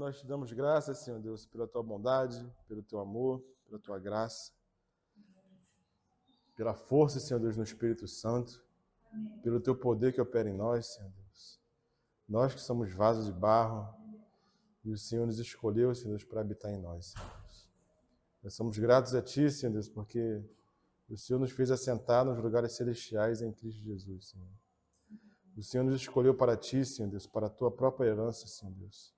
nós te damos graças, Senhor Deus, pela tua bondade, pelo teu amor, pela tua graça, pela força, Senhor Deus, no Espírito Santo, pelo teu poder que opera em nós, Senhor Deus. Nós que somos vasos de barro, e o Senhor nos escolheu, Senhor Deus, para habitar em nós, Senhor Deus. Nós somos gratos a Ti, Senhor Deus, porque o Senhor nos fez assentar nos lugares celestiais em Cristo Jesus, Senhor. O Senhor nos escolheu para Ti, Senhor Deus, para a Tua própria herança, Senhor Deus.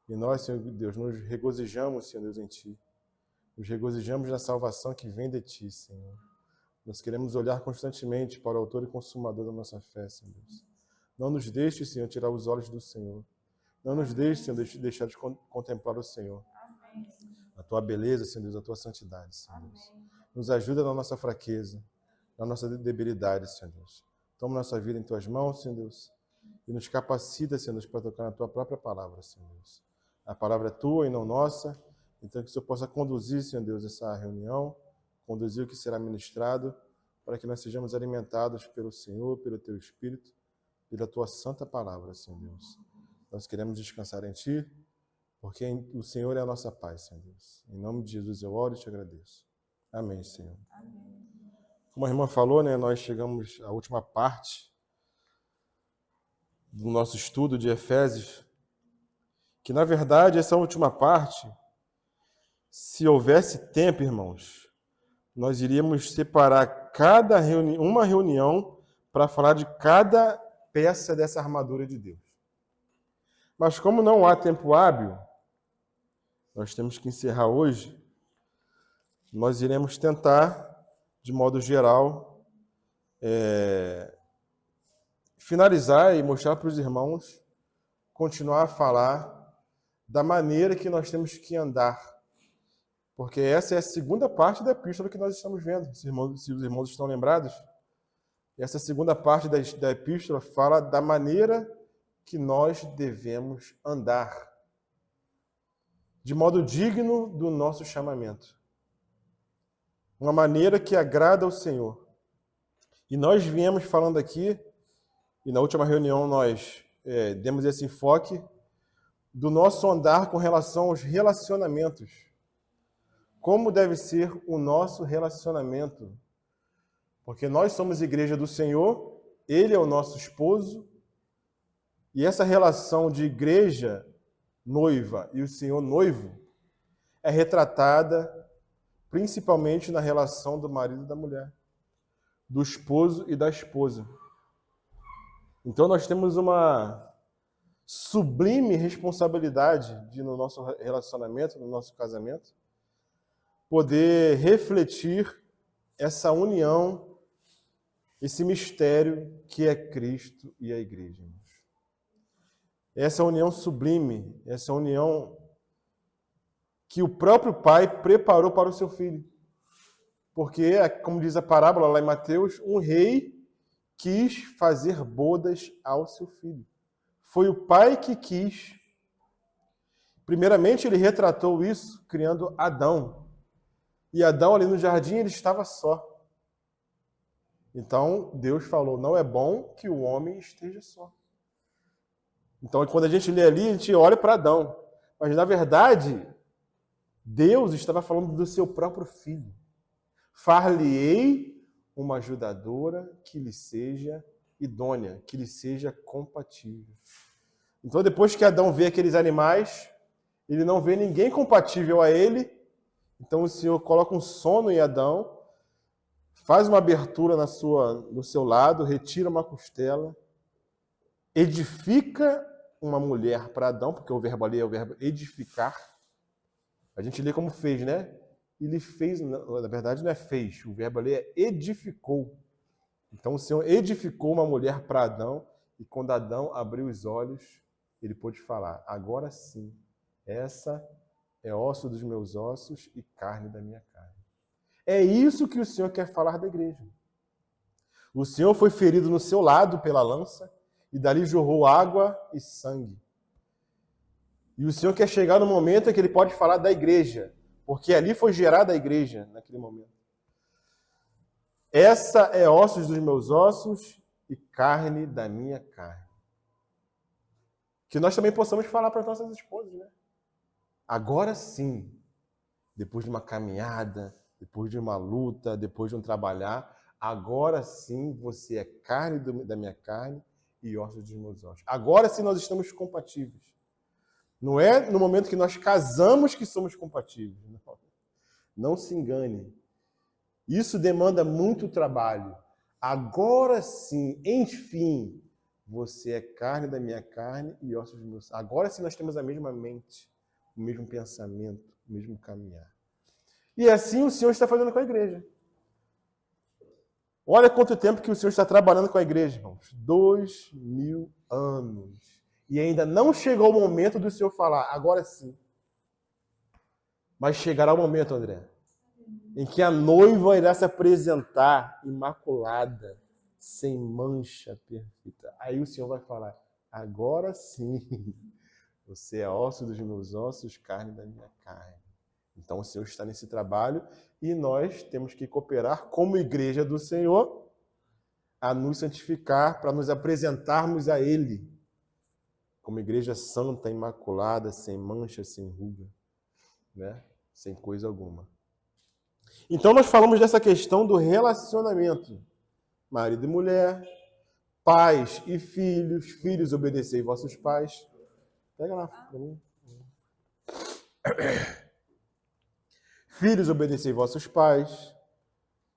E nós, Senhor Deus, nos regozijamos, Senhor Deus, em Ti. Nos regozijamos na salvação que vem de Ti, Senhor. Nós queremos olhar constantemente para o autor e consumador da nossa fé, Senhor Deus. Não nos deixe, Senhor, tirar os olhos do Senhor. Não nos deixe, Senhor, deixar de contemplar o Senhor. A Tua beleza, Senhor Deus, a Tua santidade, Senhor Deus. Nos ajuda na nossa fraqueza, na nossa debilidade, Senhor Deus. Toma nossa vida em Tuas mãos, Senhor Deus, e nos capacita, Senhor Deus, para tocar na Tua própria palavra, Senhor Deus. A palavra é Tua e não nossa, então que o Senhor possa conduzir, Senhor Deus, essa reunião, conduzir o que será ministrado, para que nós sejamos alimentados pelo Senhor, pelo Teu Espírito, pela Tua santa palavra, Senhor Deus. Nós queremos descansar em Ti, porque o Senhor é a nossa paz, Senhor Deus. Em nome de Jesus eu oro e Te agradeço. Amém, Senhor. Amém. Como a irmã falou, né, nós chegamos à última parte do nosso estudo de Efésios, que, na verdade, essa última parte, se houvesse tempo, irmãos, nós iríamos separar uma reunião para falar de cada peça dessa armadura de Deus. Mas como não há tempo hábil, nós temos que encerrar hoje, nós iremos tentar, de modo geral, finalizar e mostrar para os irmãos, continuar a falar da maneira que nós temos que andar. Porque essa é a segunda parte da epístola que nós estamos vendo, se os irmãos estão lembrados. Essa segunda parte da epístola fala da maneira que nós devemos andar, de modo digno do nosso chamamento. Uma maneira que agrada ao Senhor. E nós viemos falando aqui, e na última reunião nós demos esse enfoque, do nosso andar com relação aos relacionamentos. Como deve ser o nosso relacionamento? Porque nós somos igreja do Senhor, Ele é o nosso esposo, e essa relação de igreja noiva e o Senhor noivo é retratada principalmente na relação do marido e da mulher, do esposo e da esposa. Então nós temos uma sublime responsabilidade de, no nosso relacionamento, no nosso casamento, poder refletir essa união, esse mistério que é Cristo e a igreja. Essa união sublime, essa união que o próprio Pai preparou para o seu Filho. Porque, como diz a parábola lá em Mateus, um rei quis fazer bodas ao seu filho. Foi o Pai que quis. Primeiramente, ele retratou isso criando Adão. E Adão, ali no jardim, ele estava só. Então, Deus falou, não é bom que o homem esteja só. Então, quando a gente lê ali, a gente olha para Adão. Mas, na verdade, Deus estava falando do seu próprio filho. Far-lhe-ei uma ajudadora que lhe seja idônea, que lhe seja compatível. Então, depois que Adão vê aqueles animais, ele não vê ninguém compatível a ele. Então, o Senhor coloca um sono em Adão, faz uma abertura no seu lado, retira uma costela, edifica uma mulher para Adão, porque o verbo ali é o verbo edificar. A gente lê como fez, né? Ele fez, na verdade não é fez, o verbo ali é edificou. Então o Senhor edificou uma mulher para Adão, e quando Adão abriu os olhos, ele pôde falar, agora sim, essa é osso dos meus ossos e carne da minha carne. É isso que o Senhor quer falar da igreja. O Senhor foi ferido no seu lado pela lança, e dali jorrou água e sangue. E o Senhor quer chegar no momento em que ele pode falar da igreja, porque ali foi gerada a igreja naquele momento. Essa é ossos dos meus ossos e carne da minha carne. Que nós também possamos falar para as nossas esposas, né? agora sim, depois de uma caminhada, depois de uma luta, depois de um trabalhar, agora sim você é carne da minha carne e ossos dos meus ossos. Agora sim nós estamos compatíveis. Não é no momento que nós casamos que somos compatíveis. Não se engane. Isso demanda muito trabalho. Agora sim, enfim, você é carne da minha carne e ossos dos meus ossos. Agora sim nós temos a mesma mente, o mesmo pensamento, o mesmo caminhar. E assim o Senhor está fazendo com a igreja. Olha quanto tempo que o Senhor está trabalhando com a igreja, irmãos. 2000 anos. E ainda não chegou o momento do Senhor falar, agora sim. Mas chegará o momento, André, em que a noiva irá se apresentar imaculada, sem mancha, perfeita. Aí o Senhor vai falar, agora sim, você é osso dos meus ossos, carne da minha carne. Então o Senhor está nesse trabalho e nós temos que cooperar como igreja do Senhor a nos santificar para nos apresentarmos a Ele como igreja santa, imaculada, sem mancha, sem ruga, né? Sem coisa alguma. Então nós falamos dessa questão do relacionamento. Marido e mulher, pais e filhos, filhos obedecei vossos pais. Pega lá para mim. Filhos obedecei vossos pais,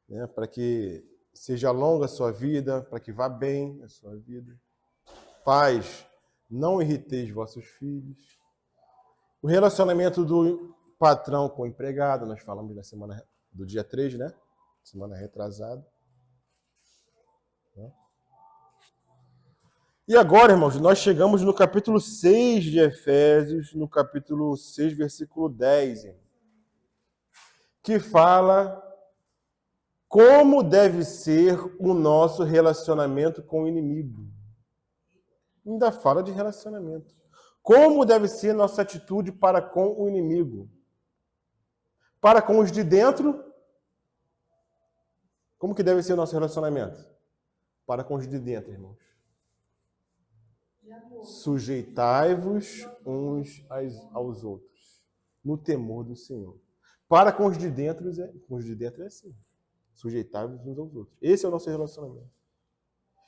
né, para que seja longa a sua vida, para que vá bem a sua vida. Pais, não irriteis vossos filhos. O relacionamento do patrão com o empregado, nós falamos na semana do dia 3, né? Semana retrasada. E agora, irmãos, nós chegamos no capítulo 6 de Efésios, no capítulo 6, versículo 10, que fala como deve ser o nosso relacionamento com o inimigo. Ainda fala de relacionamento. Como deve ser nossa atitude para com o inimigo? Para com os de dentro, como que deve ser o nosso relacionamento? Para com os de dentro, irmãos. Sujeitai-vos uns aos outros, no temor do Senhor. Para com os de dentro é assim. Sujeitai-vos uns aos outros. Esse é o nosso relacionamento.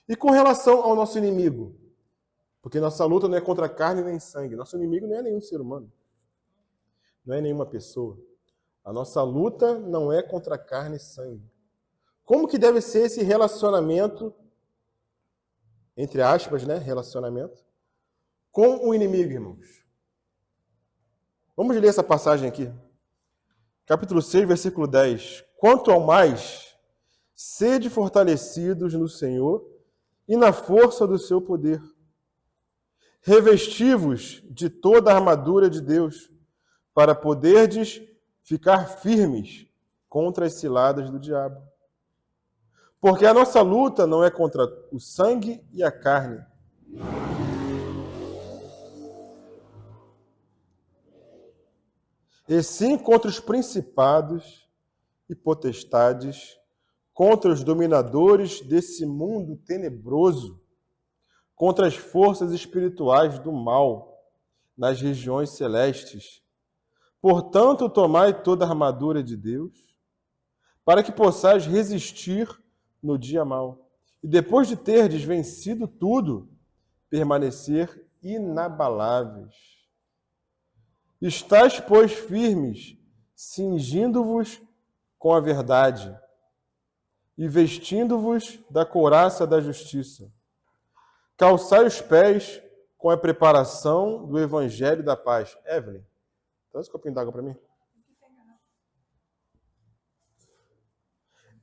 E com relação ao nosso inimigo? Porque nossa luta não é contra carne nem sangue. Nosso inimigo não é nenhum ser humano. Não é nenhuma pessoa. A nossa luta não é contra carne e sangue. Como que deve ser esse relacionamento, entre aspas, né? Relacionamento, com o inimigo, irmãos? Vamos ler essa passagem aqui. Capítulo 6, versículo 10. Quanto ao mais, sede fortalecidos no Senhor e na força do seu poder. Revesti-vos de toda a armadura de Deus, para poderdes ficar firmes contra as ciladas do diabo. Porque a nossa luta não é contra o sangue e a carne, e sim contra os principados e potestades, contra os dominadores desse mundo tenebroso, contra as forças espirituais do mal nas regiões celestes. Portanto, tomai toda a armadura de Deus, para que possais resistir no dia mau, e depois de terdes vencido tudo, permanecer inabaláveis. Estais, pois, firmes, cingindo-vos com a verdade e vestindo-vos da couraça da justiça. Calçai os pés com a preparação do evangelho da paz. Evelyn, traz um copinho d'água para mim.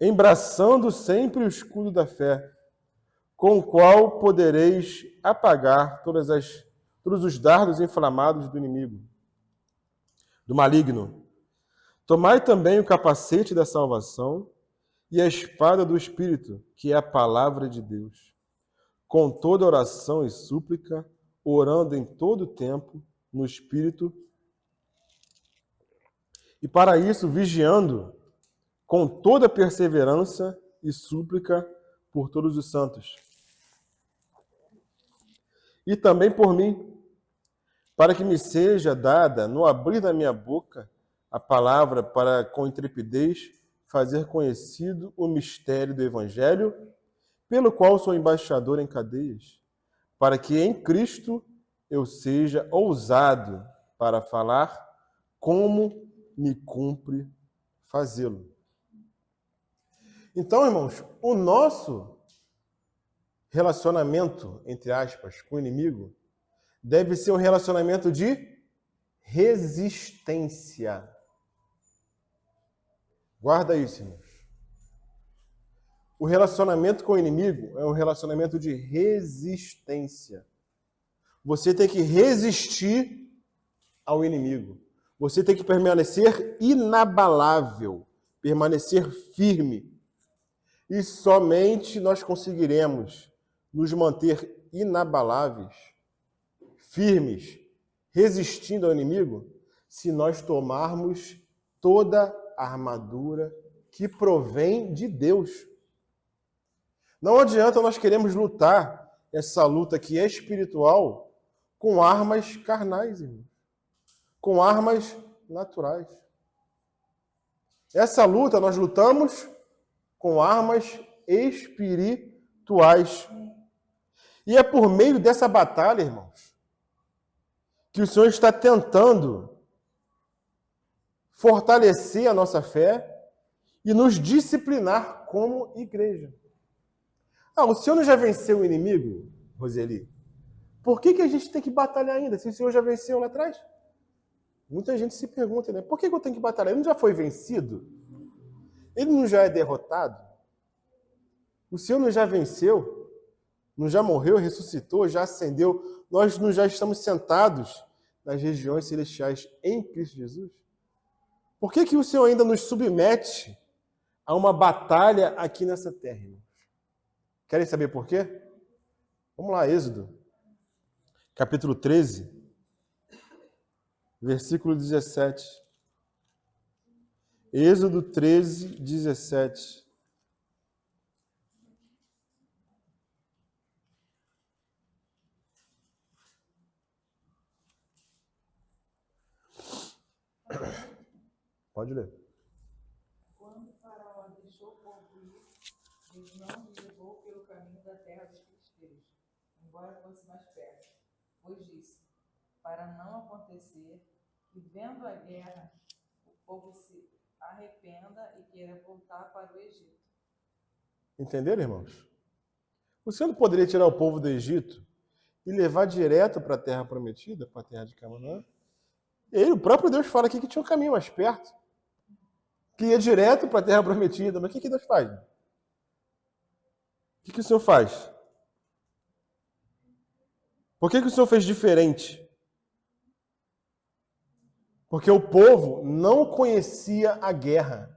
Embraçando sempre o escudo da fé, com o qual podereis apagar todos os dardos inflamados do inimigo, do maligno. Tomai também o capacete da salvação e a espada do Espírito, que é a palavra de Deus, com toda oração e súplica, orando em todo tempo no Espírito, e para isso vigiando com toda perseverança e súplica por todos os santos. E também por mim, para que me seja dada, no abrir da minha boca, a palavra para, com intrepidez, fazer conhecido o mistério do Evangelho, pelo qual sou embaixador em cadeias, para que em Cristo eu seja ousado para falar como me cumpre fazê-lo. Então, irmãos, o nosso relacionamento, entre aspas, com o inimigo, deve ser um relacionamento de resistência. Guarda isso, irmãos. O relacionamento com o inimigo é um relacionamento de resistência. Você tem que resistir ao inimigo. Você tem que permanecer inabalável, permanecer firme. E somente nós conseguiremos nos manter inabaláveis, firmes, resistindo ao inimigo, se nós tomarmos toda a armadura que provém de Deus. Não adianta nós queremos lutar essa luta que é espiritual com armas carnais, irmão. Com armas naturais. Essa luta nós lutamos com armas espirituais. E é por meio dessa batalha, irmãos, que o Senhor está tentando fortalecer a nossa fé e nos disciplinar como igreja. O Senhor não já venceu o inimigo, Roseli? Por que a gente tem que batalhar ainda, se o Senhor já venceu lá atrás? Muita gente se pergunta, né? Por que eu tenho que batalhar? Ele não já foi vencido? Ele não já é derrotado? O Senhor não já venceu? Não já morreu, ressuscitou, já ascendeu? Nós não já estamos sentados nas regiões celestiais em Cristo Jesus? Por que o Senhor ainda nos submete a uma batalha aqui nessa terra, irmãos? Querem saber por quê? Vamos lá, Êxodo, capítulo 13, versículo 17. Êxodo 13, 17. Pode ler. Quando Faraó deixou o povo ir, Deus não os levou pelo caminho da terra dos filisteus, embora fosse mais perto, pois disse, para não acontecer que, vendo a guerra, o povo se arrependa e queira voltar para o Egito. Entenderam, irmãos? O Senhor não poderia tirar o povo do Egito e levar direto para a terra prometida, para a terra de Canaã? E o próprio Deus fala aqui que tinha um caminho mais perto, que ia direto para a terra prometida. Mas o que Deus faz? O que o Senhor faz? Por que o Senhor fez diferente? Porque o povo não conhecia a guerra.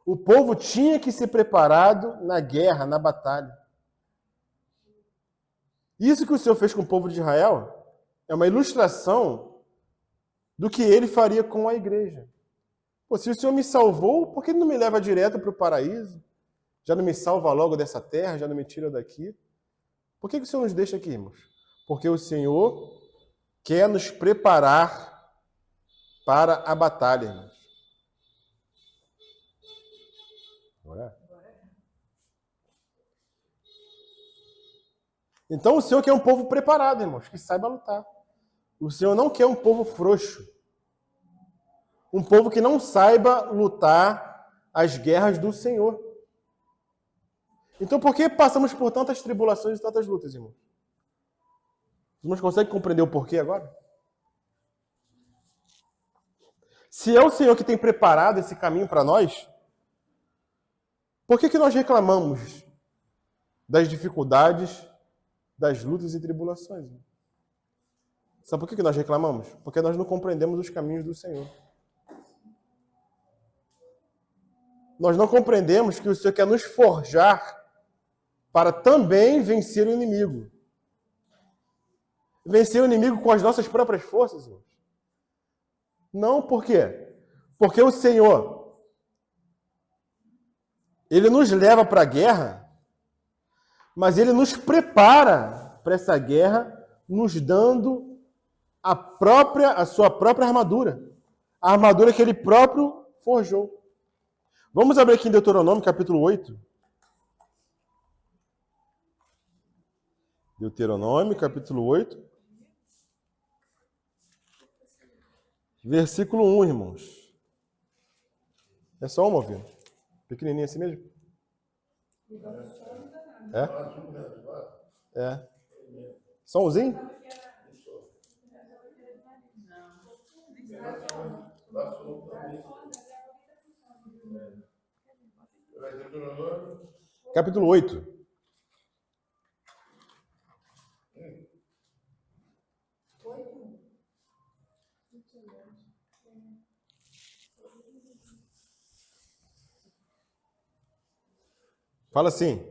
O povo tinha que ser preparado na guerra, na batalha. Isso que o Senhor fez com o povo de Israel é uma ilustração do que ele faria com a igreja. Pô, se o Senhor me salvou, por que ele não me leva direto para o paraíso? Já não me salva logo dessa terra, já não me tira daqui? Por que o Senhor nos deixa aqui, irmãos? Porque o Senhor quer nos preparar para a batalha, irmãos. Então o Senhor quer um povo preparado, irmãos, que saiba lutar. O Senhor não quer um povo frouxo. Um povo que não saiba lutar as guerras do Senhor. Então por que passamos por tantas tribulações e tantas lutas, irmãos? Os irmãos conseguem compreender o porquê agora? Se é o Senhor que tem preparado esse caminho para nós, por que nós reclamamos das dificuldades, das lutas e tribulações? Sabe por que nós reclamamos? Porque nós não compreendemos os caminhos do Senhor. Nós não compreendemos que o Senhor quer nos forjar para também vencer o inimigo. Vencer o inimigo com as nossas próprias forças, irmãos. Não, por quê? Porque o Senhor, Ele nos leva para a guerra, mas Ele nos prepara para essa guerra, nos dando a sua própria armadura. A armadura que ele próprio forjou. Vamos abrir aqui em Deuteronômio, capítulo 8. Deuteronômio, capítulo 8. Versículo 1, irmãos. É só uma, viu? Pequenininho assim mesmo? É? É. Só umzinho? Capítulo 8. Fala assim: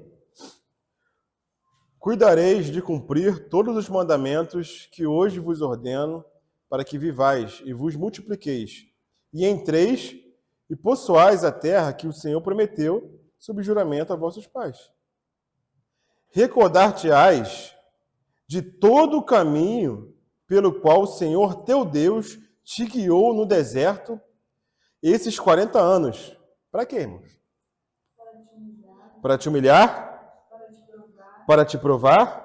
cuidareis de cumprir todos os mandamentos que hoje vos ordeno, para que vivais e vos multipliqueis, e entreis e possuais a terra que o Senhor prometeu, sob juramento a vossos pais. Recordar-te-ás de todo o caminho pelo qual o Senhor teu Deus te guiou no deserto esses 40 anos. Para quê, irmãos? Para te humilhar? Para te provar?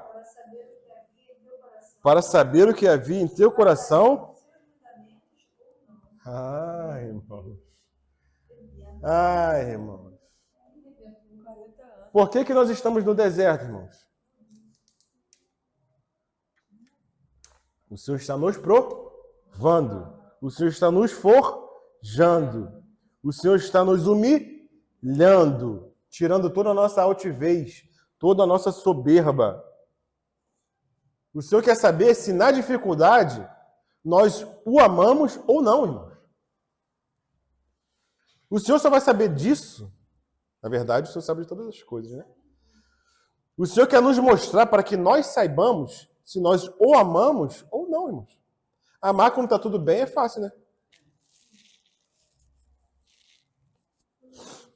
Para saber o que havia em teu coração? Ai, irmãos. Ai, irmãos. Por que nós estamos no deserto, irmãos? O Senhor está nos provando. O Senhor está nos forjando. O Senhor está nos humilhando, tirando toda a nossa altivez, toda a nossa soberba. O Senhor quer saber se na dificuldade nós o amamos ou não, irmãos. O Senhor só vai saber disso. Na verdade, o Senhor sabe de todas as coisas, né? O Senhor quer nos mostrar para que nós saibamos se nós o amamos ou não, irmãos. Amar quando está tudo bem é fácil, né?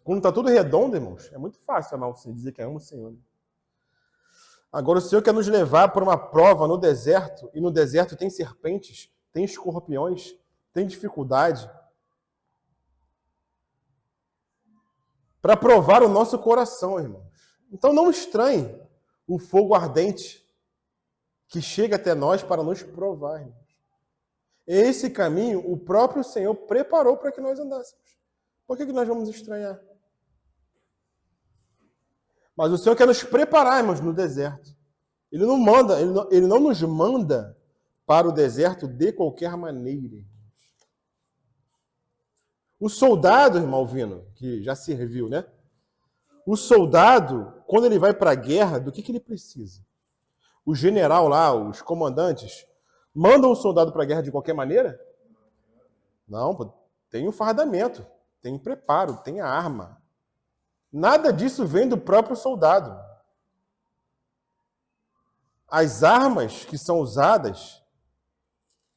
Quando está tudo redondo, irmãos, é muito fácil amar o Senhor, dizer que ama o Senhor. Né? Agora, o Senhor quer nos levar para uma prova no deserto, e no deserto tem serpentes, tem escorpiões, tem dificuldade. Para provar o nosso coração, irmãos. Então não estranhe o fogo ardente que chega até nós para nos provar, irmãos. Esse caminho o próprio Senhor preparou para que nós andássemos. Por que nós vamos estranhar? Mas o Senhor quer nos preparar, irmãos, no deserto. Ele não nos manda para o deserto de qualquer maneira. O soldado, irmão Vino, que já serviu, né? O soldado, quando ele vai para a guerra, do que ele precisa? O general lá, os comandantes, mandam o soldado para a guerra de qualquer maneira? Não, tem um fardamento, tem preparo, tem a arma. Nada disso vem do próprio soldado. As armas que são usadas,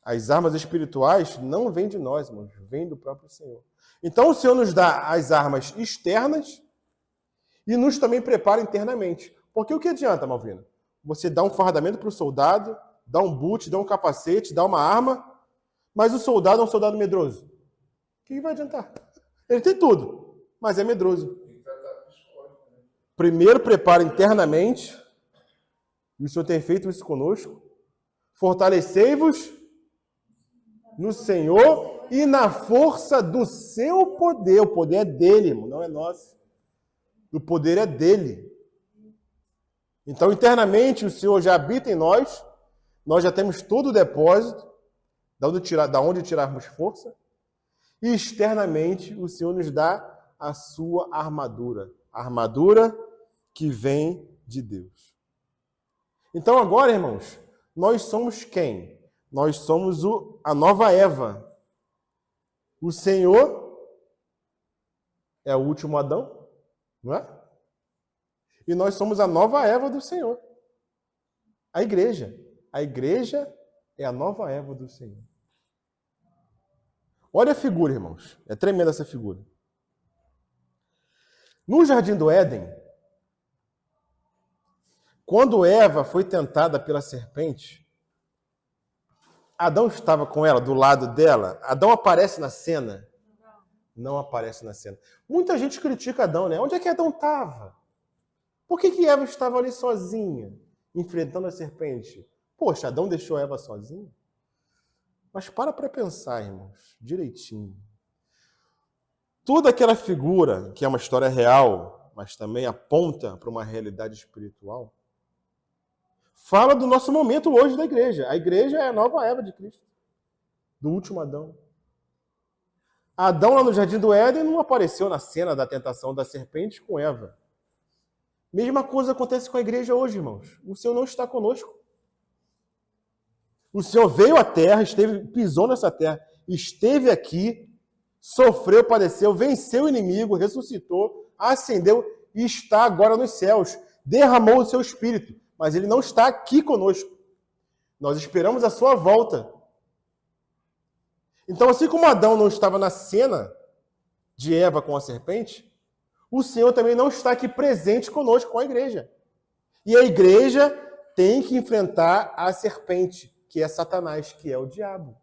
as armas espirituais, não vêm de nós, irmãos, vêm do próprio Senhor. Então o Senhor nos dá as armas externas e nos também prepara internamente. Porque o que adianta, Malvina? Você dá um fardamento para o soldado, dá um boot, dá um capacete, dá uma arma, mas o soldado é um soldado medroso. O que vai adiantar? Ele tem tudo, mas é medroso. Primeiro prepara internamente, e o Senhor tem feito isso conosco. Fortalecei-vos no Senhor e na força do seu poder. O poder é dele, irmão, não é nosso. O poder é dele. Então, internamente, o Senhor já habita em nós. Nós já temos todo o depósito, da onde tirarmos força. E externamente, o Senhor nos dá a sua armadura. A armadura que vem de Deus. Então, agora, irmãos, nós somos quem? Nós somos a nova Eva. O Senhor é o último Adão, não é? E nós somos a nova Eva do Senhor. A igreja. A igreja é a nova Eva do Senhor. Olha a figura, irmãos. É tremenda essa figura. No Jardim do Éden, quando Eva foi tentada pela serpente, Adão estava com ela, do lado dela? Adão aparece na cena? Não aparece na cena. Muita gente critica Adão, né? Onde é que Adão estava? Por que Eva estava ali sozinha, enfrentando a serpente? Poxa, Adão deixou Eva sozinha? Mas para pensar, irmãos, direitinho. Toda aquela figura, que é uma história real, mas também aponta para uma realidade espiritual, fala do nosso momento hoje da igreja. A igreja é a nova Eva de Cristo, do último Adão. Adão, lá no Jardim do Éden, não apareceu na cena da tentação da serpente com Eva. Mesma coisa acontece com a igreja hoje, irmãos. O Senhor não está conosco. O Senhor veio à terra, pisou nessa terra, esteve aqui, sofreu, padeceu, venceu o inimigo, ressuscitou, ascendeu e está agora nos céus. Derramou o seu espírito, mas ele não está aqui conosco. Nós esperamos a sua volta. Então, assim como Adão não estava na cena de Eva com a serpente, o Senhor também não está aqui presente conosco, com a igreja. E a igreja tem que enfrentar a serpente, que é Satanás, que é o diabo.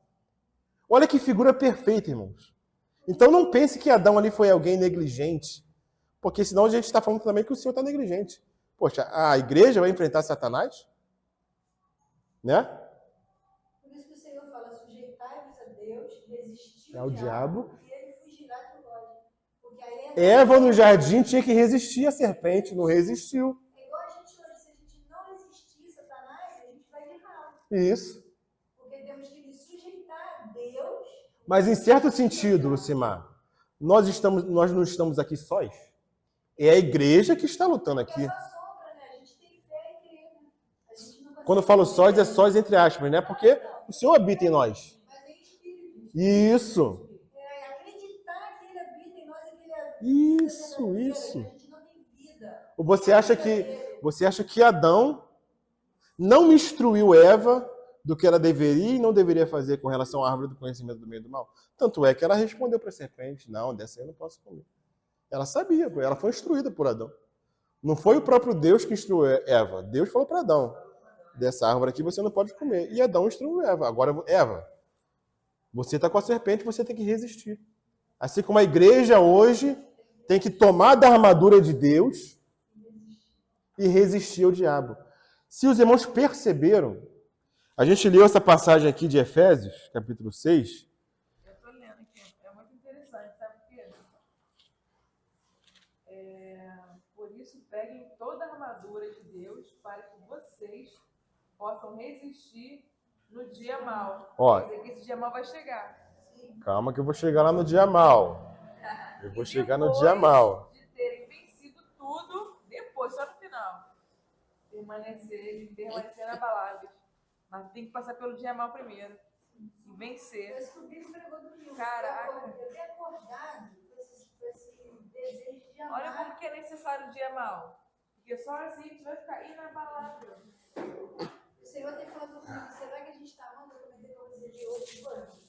Olha que figura perfeita, irmãos. Então não pense que Adão ali foi alguém negligente, porque senão a gente está falando também que o Senhor está negligente. Poxa, a igreja vai enfrentar Satanás? Né? Por isso que o Senhor fala, sujeitai-vos a Deus, resistir ao diabo, e ele fugirá de vós. Porque aí Eva no jardim tinha que resistir à serpente, não resistiu. É igual a gente hoje, se a gente não resistir a Satanás, a gente vai errar. Isso. Porque temos que nos sujeitar a Deus. Mas em certo sentido, Lucimar, nós não estamos aqui sós. É a igreja que está lutando aqui. É só sombra, né? A gente tem fé e crê. A gente não Quando eu falo sós, é sós entre aspas, né? Porque o Senhor habita em nós. Mas em espírito. Isso. É acreditar que ele habita em nós e que ele habita Isso, isso. A gente não tem vida. Você acha que Adão não instruiu Eva do que ela deveria e não deveria fazer com relação à árvore do conhecimento do bem e do mal? Tanto é que ela respondeu para a serpente, não, dessa aí eu não posso comer. Ela sabia, ela foi instruída por Adão. Não foi o próprio Deus que instruiu Eva. Deus falou para Adão, dessa árvore aqui você não pode comer. E Adão instruiu Eva. Agora, Eva, você está com a serpente, você tem que resistir. Assim como a igreja hoje tem que tomar da armadura de Deus e resistir ao diabo. Se os irmãos perceberam, a gente leu essa passagem aqui de Efésios, capítulo 6. Eu estou lendo aqui, é muito interessante, sabe por quê? Por isso, peguem toda a armadura de Deus para que vocês possam resistir no dia mau. Ó, quer dizer que esse dia mau vai chegar. Calma que eu vou chegar lá no dia mal. Eu vou chegar no dia mal. De terem vencido tudo, depois, só no final. Permanecer inabaláveis. Mas tem que passar pelo dia mal primeiro. E vencer. Eu descobri esse negócio do livro. Caraca. Eu tenho acordado com esse desejo de amar. Olha como que é necessário o dia mal. Porque só assim a gente vai ficar inabalável. O Senhor tem falado comigo, será que a gente está amando? Eu comentei com você de hoje, quando?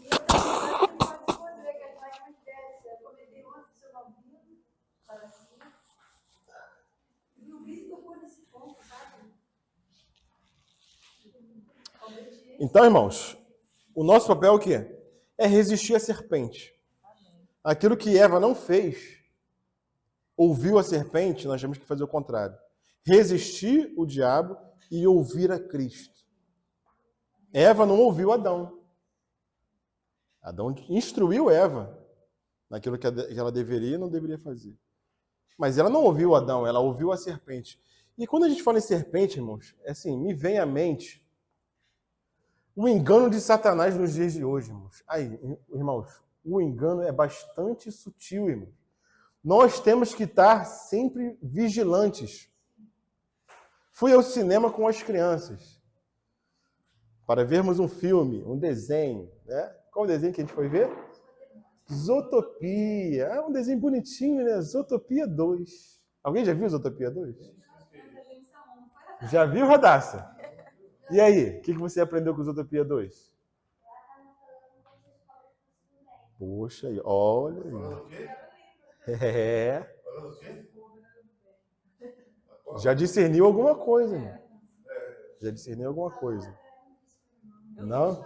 E eu não pode responder, que a gente desce. Eu comentei ontem, seu novinho, para assim. E o Cristo tocou nesse ponto, sabe? Então, irmãos, o nosso papel é o quê? É resistir à serpente. Aquilo que Eva não fez, ouviu a serpente, nós temos que fazer o contrário. Resistir o diabo e ouvir a Cristo. Eva não ouviu Adão. Adão instruiu Eva naquilo que ela deveria e não deveria fazer. Mas ela não ouviu Adão, ela ouviu a serpente. E quando a gente fala em serpente, irmãos, assim, me vem à mente o engano de Satanás nos dias de hoje, irmãos. Aí, irmãos, o engano é bastante sutil, irmãos. Nós temos que estar sempre vigilantes. Fui ao cinema com as crianças para vermos um filme, um desenho, né? Qual o desenho que a gente foi ver? Zootopia. É um desenho bonitinho, né? Zootopia 2. Alguém já viu Zootopia 2? Já viu, Radassa? E aí, o que você aprendeu com Zootopia 2? Poxa, olha aí. É. Já discerniu alguma coisa, irmão. Já discerniu alguma coisa. Não?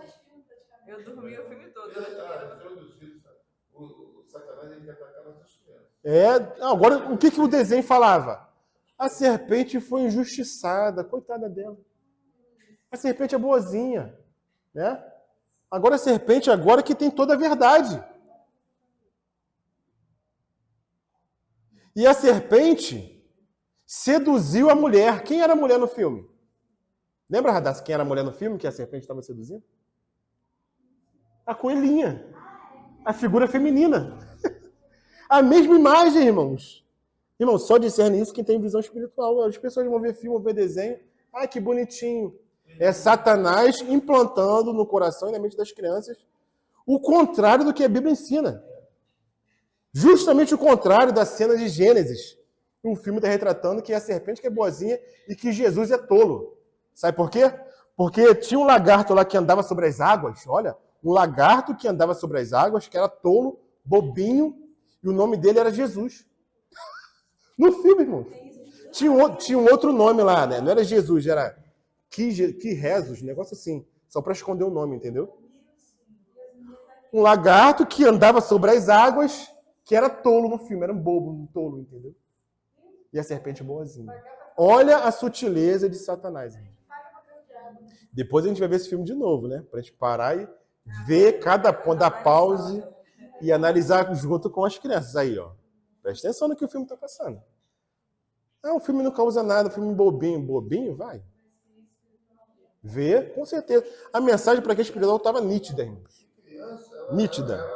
Eu dormi o filme todo. Ele está introduzido, sabe? O Satanás ele quer atacar nossas crianças. Agora, o que o desenho falava? A serpente foi injustiçada, coitada dela. A serpente é boazinha, né? Agora a serpente agora que tem toda a verdade. E a serpente seduziu a mulher. Quem era a mulher no filme? Lembra, Radassa, quem era a mulher no filme que a serpente estava seduzindo? A coelhinha. A figura feminina. A mesma imagem, irmãos. Irmãos, só discerne isso quem tem visão espiritual. As pessoas vão ver filme, vão ver desenho. Ai, que bonitinho. É Satanás implantando no coração e na mente das crianças o contrário do que a Bíblia ensina. Justamente o contrário da cena de Gênesis. O filme está retratando que é a serpente que é boazinha e que Jesus é tolo. Sabe por quê? Porque tinha um lagarto lá que andava sobre as águas. Olha, um lagarto que andava sobre as águas, que era tolo, bobinho, e o nome dele era Jesus. No filme, irmão. Tinha um outro nome lá, né? Não era Jesus, era Quirresos, negócio assim. Só para esconder o nome, entendeu? Um lagarto que andava sobre as águas, que era tolo no filme. Era um bobo, um tolo, entendeu? E a serpente boazinha. Olha a sutileza de Satanás, irmão. Depois a gente vai ver esse filme de novo, né? Pra gente parar e ver cada ponto da pause e analisar junto com as crianças. Aí, ó. Presta atenção no que o filme tá passando. O filme não causa nada, o filme bobinho. Bobinho, vai. Vê, com certeza. A mensagem para quem é espiritual estava nítida, irmão. Nítida.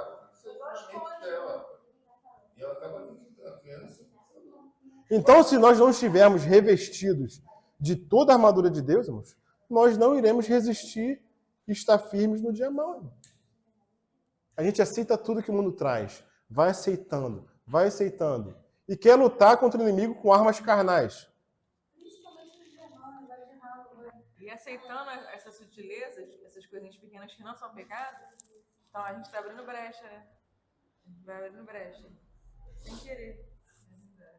Então, se nós não estivermos revestidos de toda a armadura de Deus, irmãos, nós não iremos resistir e estar firmes no dia mau, irmão. A gente aceita tudo que o mundo traz. Vai aceitando. E quer lutar contra o inimigo com armas carnais. E aceitando essas sutilezas, essas coisinhas pequenas que não são pecado, então a gente está abrindo brecha, né? A gente vai abrindo brecha. Sem querer.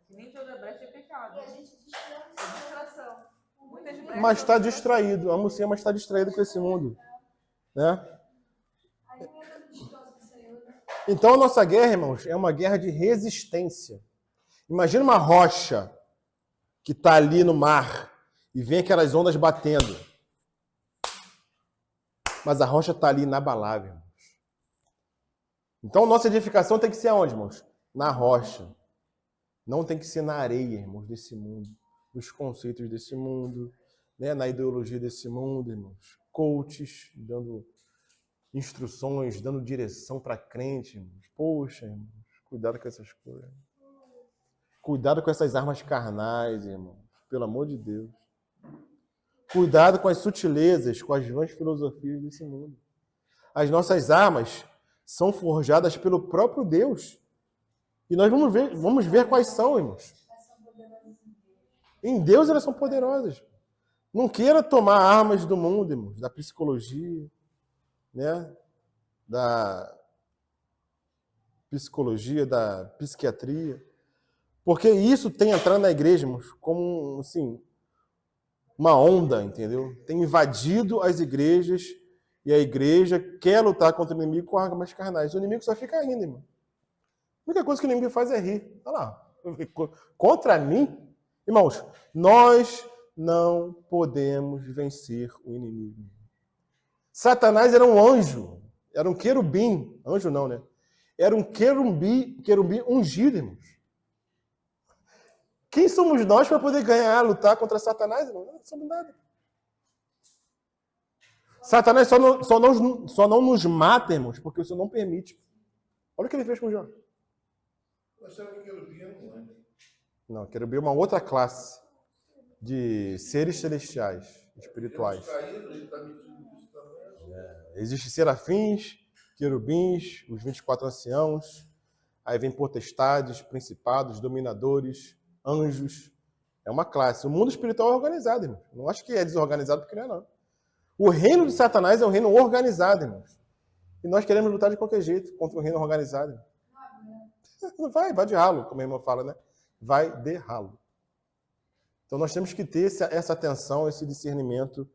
Que nem toda brecha é pecado. E a gente distração. Muitas brechas. Mas está distraído. A mocinha mas está distraída com esse mundo. Né? Então a nossa guerra, irmãos, é uma guerra de resistência. Imagina uma rocha que está ali no mar e vem aquelas ondas batendo. Mas a rocha está ali inabalável, irmãos. Então nossa edificação tem que ser aonde, irmãos? Na rocha. Não tem que ser na areia, irmãos, desse mundo. Nos conceitos desse mundo, né? Na ideologia desse mundo, irmãos. Coaches dando instruções, dando direção para crente, irmãos. Poxa, irmãos, cuidado com essas coisas. Cuidado com essas armas carnais, irmãos. Pelo amor de Deus. Cuidado com as sutilezas, com as vãs filosofias desse mundo. As nossas armas são forjadas pelo próprio Deus. E nós vamos ver quais são, irmãos. Em Deus elas são poderosas. Não queira tomar armas do mundo, irmãos, da psicologia, né? Da psicologia, da psiquiatria. Porque isso tem entrado na igreja, irmãos, como, assim, uma onda, entendeu? Tem invadido as igrejas e a igreja quer lutar contra o inimigo com armas carnais. O inimigo só fica rindo, irmão. A única coisa que o inimigo faz é rir. Olha lá. Contra mim, irmãos, nós não podemos vencer o inimigo. Satanás era um anjo, era um querubim. Anjo não, né? Era um querubim ungido, irmãos. Quem somos nós para poder ganhar, lutar contra Satanás, irmão? Não somos nada. Satanás só não nos mata, irmãos, porque o Senhor não permite. Olha o que ele fez com Jó. Nós achava que querubim era um anjo. Não, querubim é uma outra classe de seres celestiais, espirituais. Ele está metido nisso também. Existem serafins, querubins, os 24 anciãos, aí vem potestades, principados, dominadores, anjos. É uma classe. O mundo espiritual é organizado, irmãos. Não acho que é desorganizado porque não é, não. O reino de Satanás é um reino organizado, irmãos. E nós queremos lutar de qualquer jeito contra o reino organizado. Vai de ralo, como a irmã fala, né? Vai de ralo. Então nós temos que ter essa atenção, esse discernimento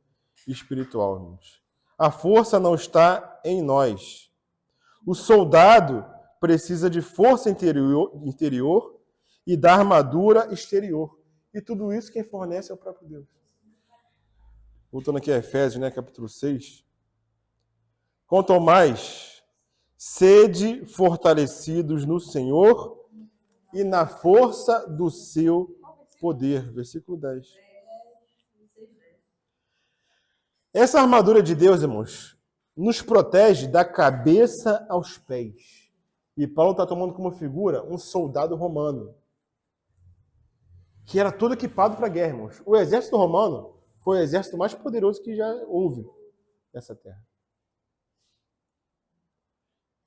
espiritual, irmãos. A força não está em nós. O soldado precisa de força interior e da armadura exterior. E tudo isso quem fornece é o próprio Deus. Voltando aqui a Efésios, né, capítulo 6. Quanto ao mais, sede fortalecidos no Senhor e na força do seu poder. Versículo 10. Essa armadura de Deus, irmãos, nos protege da cabeça aos pés. E Paulo está tomando como figura um soldado romano, que era todo equipado para a guerra, irmãos. O exército romano foi o exército mais poderoso que já houve nessa terra.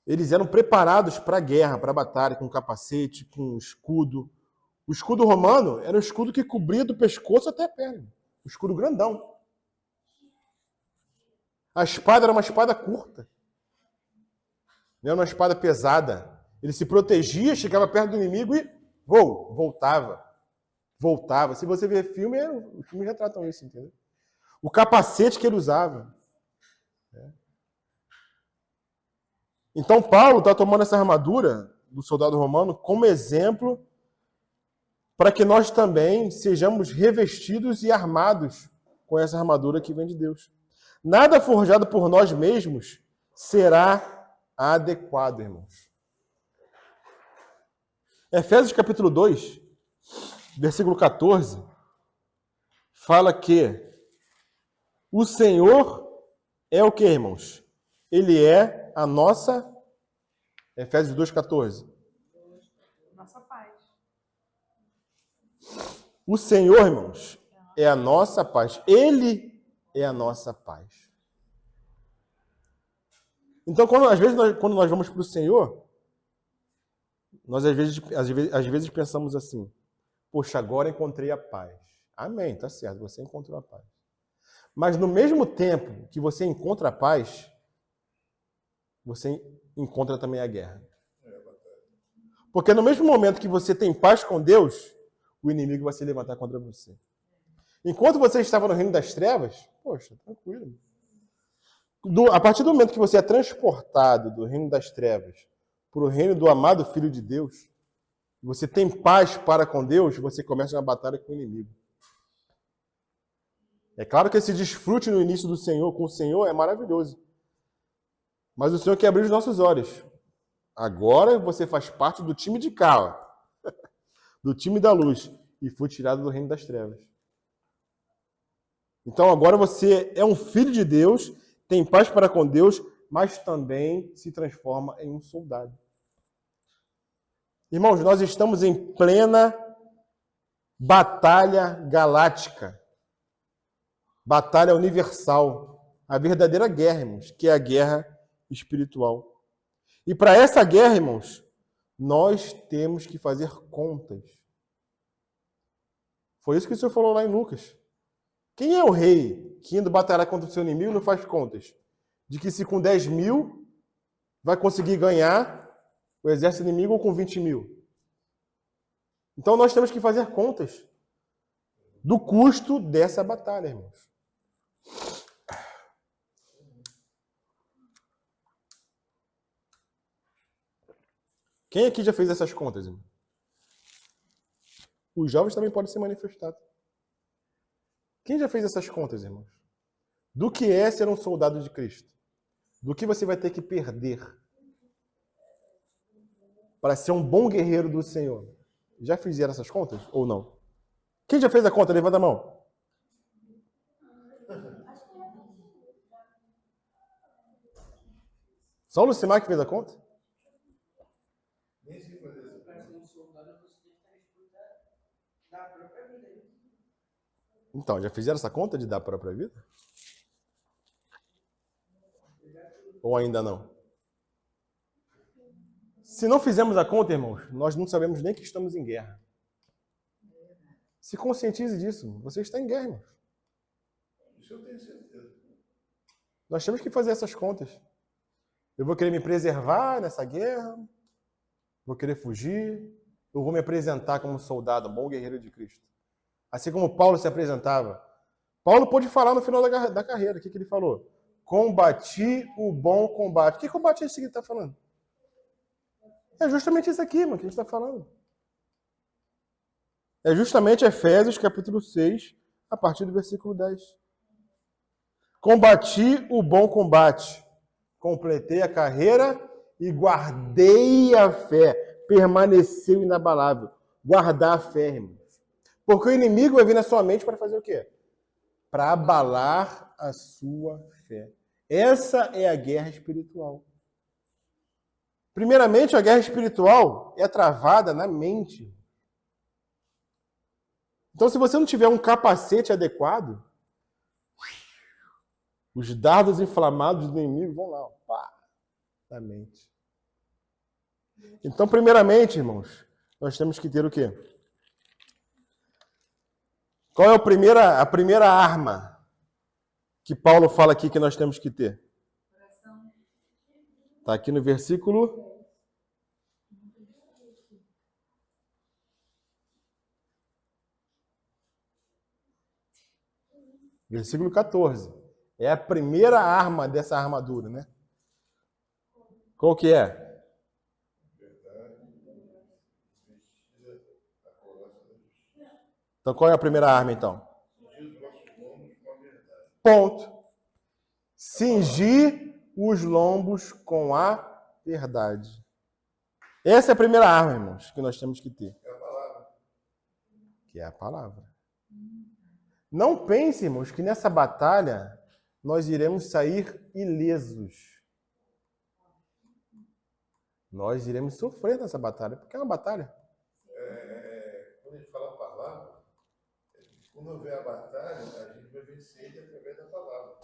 Eles eram preparados para a guerra, para a batalha, com capacete, com escudo. O escudo romano era um escudo que cobria do pescoço até a perna. Um escudo grandão. A espada era uma espada curta. Não era uma espada pesada. Ele se protegia, chegava perto do inimigo e voltava. Voltava. Se você ver filme, os filmes retratam isso, entendeu? O capacete que ele usava. Então Paulo está tomando essa armadura do soldado romano como exemplo para que nós também sejamos revestidos e armados com essa armadura que vem de Deus. Nada forjado por nós mesmos será adequado, irmãos. Efésios capítulo 2, versículo 14, fala que o Senhor é o que, irmãos? Ele é a nossa... Efésios 2,14. Nossa paz. O Senhor, irmãos, é a nossa paz. Ele é a nossa paz. Então, quando nós vamos para o Senhor, nós às vezes pensamos assim, poxa, agora encontrei a paz. Amém, tá certo, você encontrou a paz. Mas no mesmo tempo que você encontra a paz, você encontra também a guerra. Porque no mesmo momento que você tem paz com Deus, o inimigo vai se levantar contra você. Enquanto você estava no reino das trevas, poxa, tranquilo. A partir do momento que você é transportado do reino das trevas para o reino do amado Filho de Deus, você tem paz para com Deus, você começa uma batalha com o inimigo. É claro que esse desfrute no início do Senhor, com o Senhor, é maravilhoso. Mas o Senhor quer abrir os nossos olhos. Agora você faz parte do time de cá, ó. Do time da luz, e foi tirado do reino das trevas. Então agora você é um filho de Deus, tem paz para com Deus, mas também se transforma em um soldado. Irmãos, nós estamos em plena batalha galáctica, batalha universal, a verdadeira guerra, irmãos, que é a guerra espiritual. E para essa guerra, irmãos, nós temos que fazer contas. Foi isso que o Senhor falou lá em Lucas. Quem é o rei que indo batalhar contra o seu inimigo não faz contas? De que se com 10 mil vai conseguir ganhar o exército inimigo ou com 20 mil? Então nós temos que fazer contas do custo dessa batalha, irmãos. Quem aqui já fez essas contas, irmão? Os jovens também podem se manifestar. Quem já fez essas contas, irmãos? Do que é ser um soldado de Cristo? Do que você vai ter que perder para ser um bom guerreiro do Senhor? Já fizeram essas contas ou não? Quem já fez a conta? Levanta a mão. Só o Lucimar que fez a conta? Nem sei fazer isso. Para ser um soldado, você tem que estar disposto a dar a própria vida. Então, já fizeram essa conta de dar a própria vida? Ou ainda não? Se não fizermos a conta, irmãos, nós não sabemos nem que estamos em guerra. Se conscientize disso. Você está em guerra, irmãos. Isso eu tenho certeza. Nós temos que fazer essas contas. Eu vou querer me preservar nessa guerra? Vou querer fugir? Eu vou me apresentar como soldado, um bom guerreiro de Cristo? Assim como Paulo se apresentava. Paulo pôde falar no final da carreira. O que ele falou? Combati o bom combate. Que combate é esse que ele está falando? É justamente isso aqui, mano, que a gente está falando. É justamente Efésios, capítulo 6, a partir do versículo 10. Combati o bom combate, completei a carreira e guardei a fé. Permaneceu inabalável. Guardar a fé, irmãos. Porque o inimigo vai vir na sua mente para fazer o quê? Para abalar a sua fé. Essa é a guerra espiritual. Primeiramente, a guerra espiritual é travada na mente. Então, se você não tiver um capacete adequado, os dardos inflamados do inimigo vão lá, pá, na mente. Então, primeiramente, irmãos, nós temos que ter o quê? Qual é a primeira arma que Paulo fala aqui que nós temos que ter? Está aqui no versículo... Versículo 14. É a primeira arma dessa armadura, né? Qual que é? Então, qual é a primeira arma, então? Ponto. Cingir os lombos com a verdade. Essa é a primeira arma, irmãos, que nós temos que ter. É a palavra. Que é a palavra. Não pense, irmãos, que nessa batalha nós iremos sair ilesos. Nós iremos sofrer nessa batalha, porque é uma batalha. Quando a gente fala a palavra, quando houver a batalha, a gente vai vencer ele através da palavra.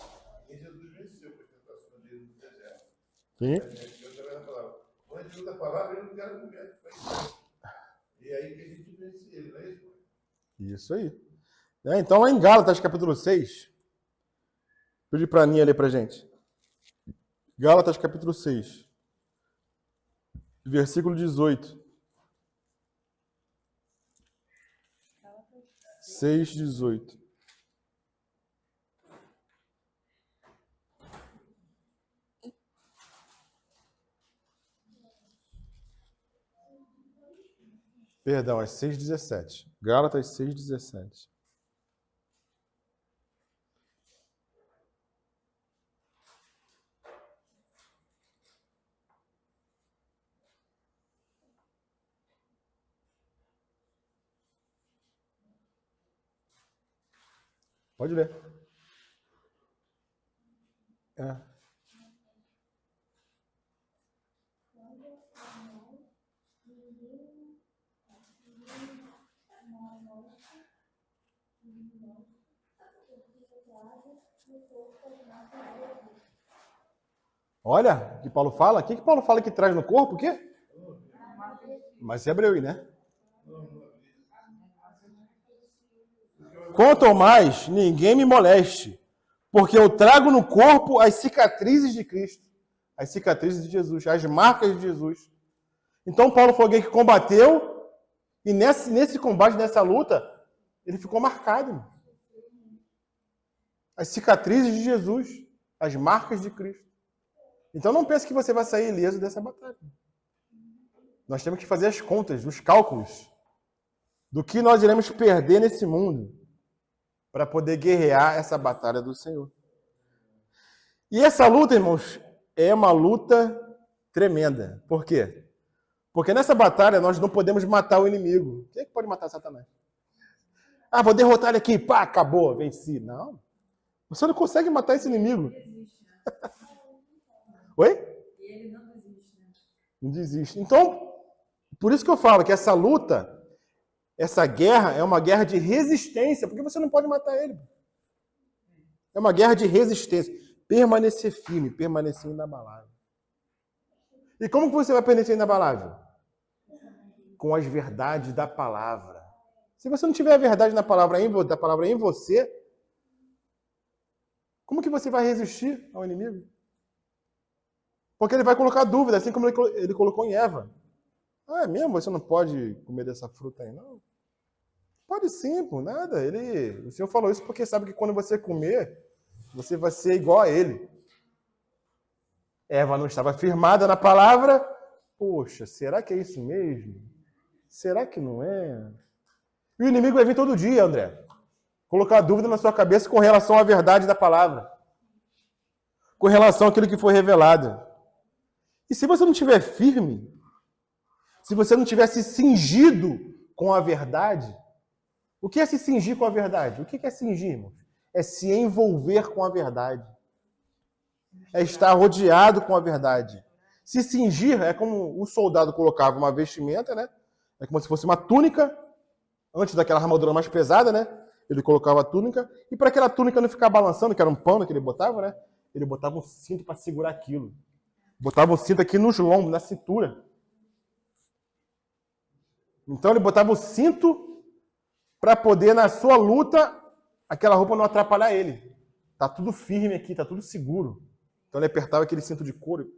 E Jesus venceu com as tentações dele no deserto. Sim. A gente venceu através da palavra. Quando a gente usa a palavra, ele não quer comer. E aí que a gente vence ele, não é isso? Isso aí. Então, lá em Gálatas, capítulo 6, pedi para a Aninha ler para a gente. Gálatas, capítulo 6, versículo 18. 6, 18. Perdão, é 6, 17. Gálatas 6, 17. Pode ler. É. Olha, o que Paulo fala. O que Paulo fala que traz no corpo? O quê? Mas é hebreu, né? Quanto ao mais, ninguém me moleste, porque eu trago no corpo as cicatrizes de Cristo, as cicatrizes de Jesus, as marcas de Jesus. Então, Paulo foi alguém que combateu, e nesse combate, nessa luta, ele ficou marcado. As cicatrizes de Jesus, as marcas de Cristo. Então, não pense que você vai sair ileso dessa batalha. Nós temos que fazer as contas, os cálculos, do que nós iremos perder nesse mundo, para poder guerrear essa batalha do Senhor. E essa luta, irmãos, é uma luta tremenda. Por quê? Porque nessa batalha nós não podemos matar o inimigo. Quem é que pode matar Satanás? Ah, vou derrotar ele aqui, pá, acabou, venci. Não. Você não consegue matar esse inimigo. Oi? E ele não desiste, né? Não desiste. Então, por isso que eu falo que essa luta, essa guerra é uma guerra de resistência, porque você não pode matar ele. É uma guerra de resistência. Permanecer firme, permanecer inabalável. E como que você vai permanecer inabalável? Com as verdades da palavra. Se você não tiver a verdade da palavra em você, como que você vai resistir ao inimigo? Porque ele vai colocar dúvida, assim como ele colocou em Eva. Ah, é mesmo? Você não pode comer dessa fruta aí, não? Pode sim, por nada. O Senhor falou isso porque sabe que quando você comer, você vai ser igual a ele. Eva não estava firmada na palavra. Poxa, será que é isso mesmo? Será que não é? E o inimigo vai vir todo dia, André. Colocar dúvida na sua cabeça com relação à verdade da palavra. Com relação àquilo que foi revelado. E se você não estiver firme, se você não tivesse cingido com a verdade, o que é se cingir com a verdade? O que é cingir, irmãos? É se envolver com a verdade. É estar rodeado com a verdade. Se cingir é como o soldado colocava uma vestimenta, né? É como se fosse uma túnica, antes daquela armadura mais pesada, né? Ele colocava a túnica, e para aquela túnica não ficar balançando, que era um pano que ele botava, né? Ele botava um cinto para segurar aquilo. Botava um cinto aqui nos lombos, na cintura. Então ele botava o cinto para poder, na sua luta, aquela roupa não atrapalhar ele. Tá tudo firme aqui, tá tudo seguro. Então ele apertava aquele cinto de couro.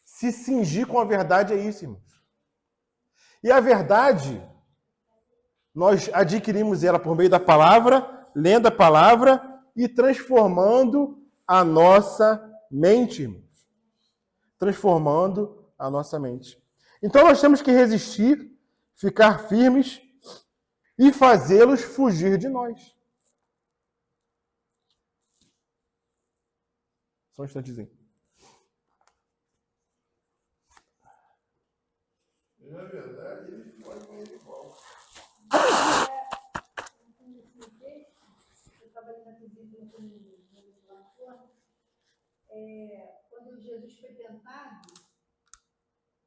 Se cingir com a verdade é isso, irmãos. E a verdade, nós adquirimos ela por meio da palavra, lendo a palavra e transformando a nossa mente, irmãos. Transformando a nossa mente. Então nós temos que resistir, ficar firmes e fazê-los fugir de nós. Só um instantezinho. Na verdade, ele pode com ele igual. Eu trabalhei na visita quando Jesus foi tentado,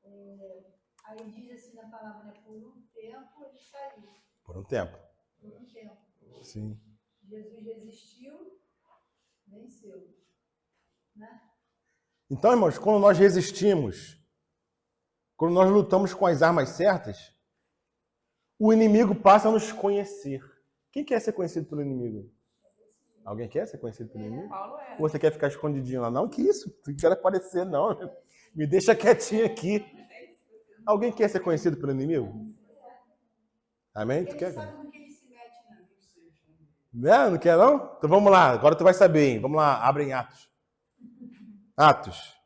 aí diz assim na palavra, né, por um tempo ele saiu. Por um tempo. Por um tempo. Sim. Jesus resistiu, venceu. Né? Então, irmãos, quando nós resistimos, quando nós lutamos com as armas certas, o inimigo passa a nos conhecer. Quem quer ser conhecido pelo inimigo? Alguém quer ser conhecido pelo inimigo? Paulo era. Ou você quer ficar escondidinho lá? Não, que isso? Não quero aparecer, não. Me deixa quietinho aqui. Alguém quer ser conhecido pelo inimigo? Amém? Tu Ele quer? sabe no que ele se mete, Não quer não? Então vamos lá, agora tu vai saber, hein? Vamos lá, abre em Atos. Atos.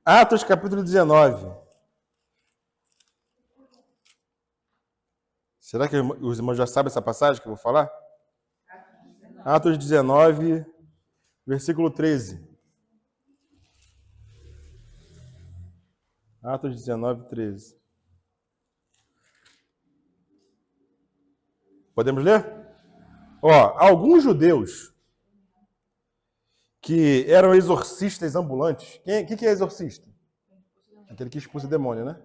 Atos capítulo 19. Será que os irmãos já sabem essa passagem que eu vou falar? Atos 19, versículo 13. Atos 19, 13. Podemos ler? Ó, alguns judeus que eram exorcistas ambulantes. Que é exorcista? Aquele que expulsa demônio, né?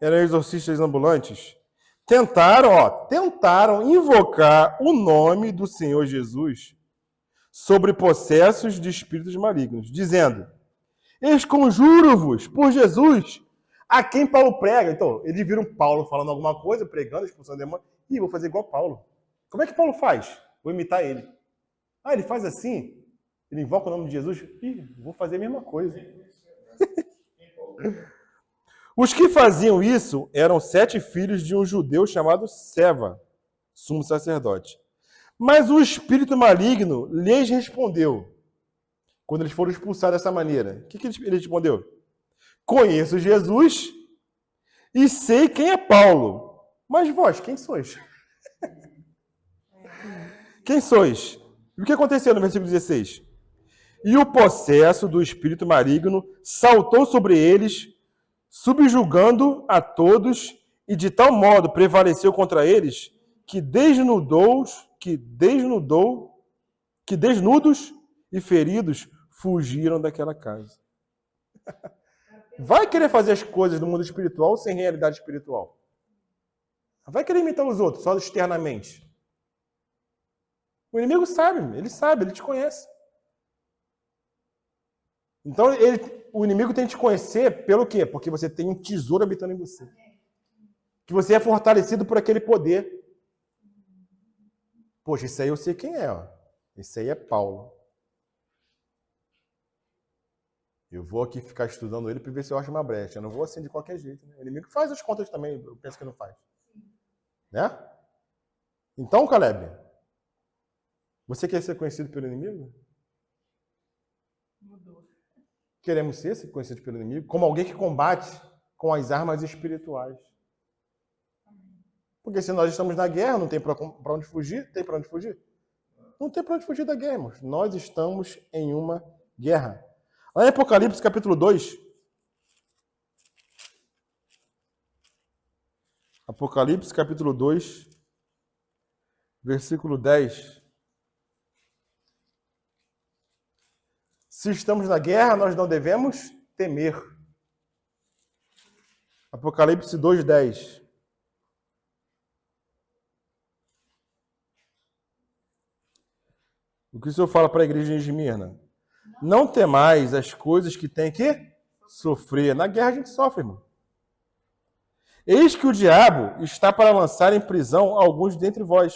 Eram exorcistas ambulantes. Tentaram invocar o nome do Senhor Jesus sobre possessos de espíritos malignos, dizendo: esconjuro-vos por Jesus, a quem Paulo prega. Então, eles viram Paulo falando alguma coisa, pregando, expulsando demônio. Ih, vou fazer igual Paulo. Como é que Paulo faz? Vou imitar ele. Ah, ele faz assim? Ele invoca o nome de Jesus? Ih, vou fazer a mesma coisa. Os que faziam isso eram 7 filhos de um judeu chamado Seva, sumo sacerdote. Mas o espírito maligno lhes respondeu, quando eles foram expulsados dessa maneira. O que ele respondeu? Conheço Jesus e sei quem é Paulo. Mas vós, quem sois? Quem sois? E o que aconteceu no versículo 16? E o possesso do espírito maligno saltou sobre eles, subjugando a todos, e de tal modo prevaleceu contra eles que desnudos e feridos fugiram daquela casa. Vai querer fazer as coisas no mundo espiritual sem realidade espiritual? Vai querer imitar os outros só externamente? O inimigo sabe, ele te conhece. Então, o inimigo tem que te conhecer pelo quê? Porque você tem um tesouro habitando em você. Que você é fortalecido por aquele poder. Poxa, esse aí eu sei quem é. Ó. Esse aí é Paulo. Eu vou aqui ficar estudando ele para ver se eu acho uma brecha. Eu não vou assim de qualquer jeito. Né? O inimigo faz as contas também, eu penso que não faz. Né? Então, Caleb, Você quer ser conhecido pelo inimigo? Mudou. Queremos ser conhecidos pelo inimigo como alguém que combate com as armas espirituais. Porque se nós estamos na guerra, não tem para onde fugir? Tem para onde fugir? Não tem para onde fugir da guerra, irmãos. Nós estamos em uma guerra. Lá em Apocalipse, capítulo 2. Apocalipse, capítulo 2, versículo 10. Se estamos na guerra, nós não devemos temer. Apocalipse 2, 10. O que o Senhor fala para a igreja de Esmirna? Não temais as coisas que tem que sofrer. Na guerra a gente sofre, irmão. Eis que o diabo está para lançar em prisão alguns dentre vós,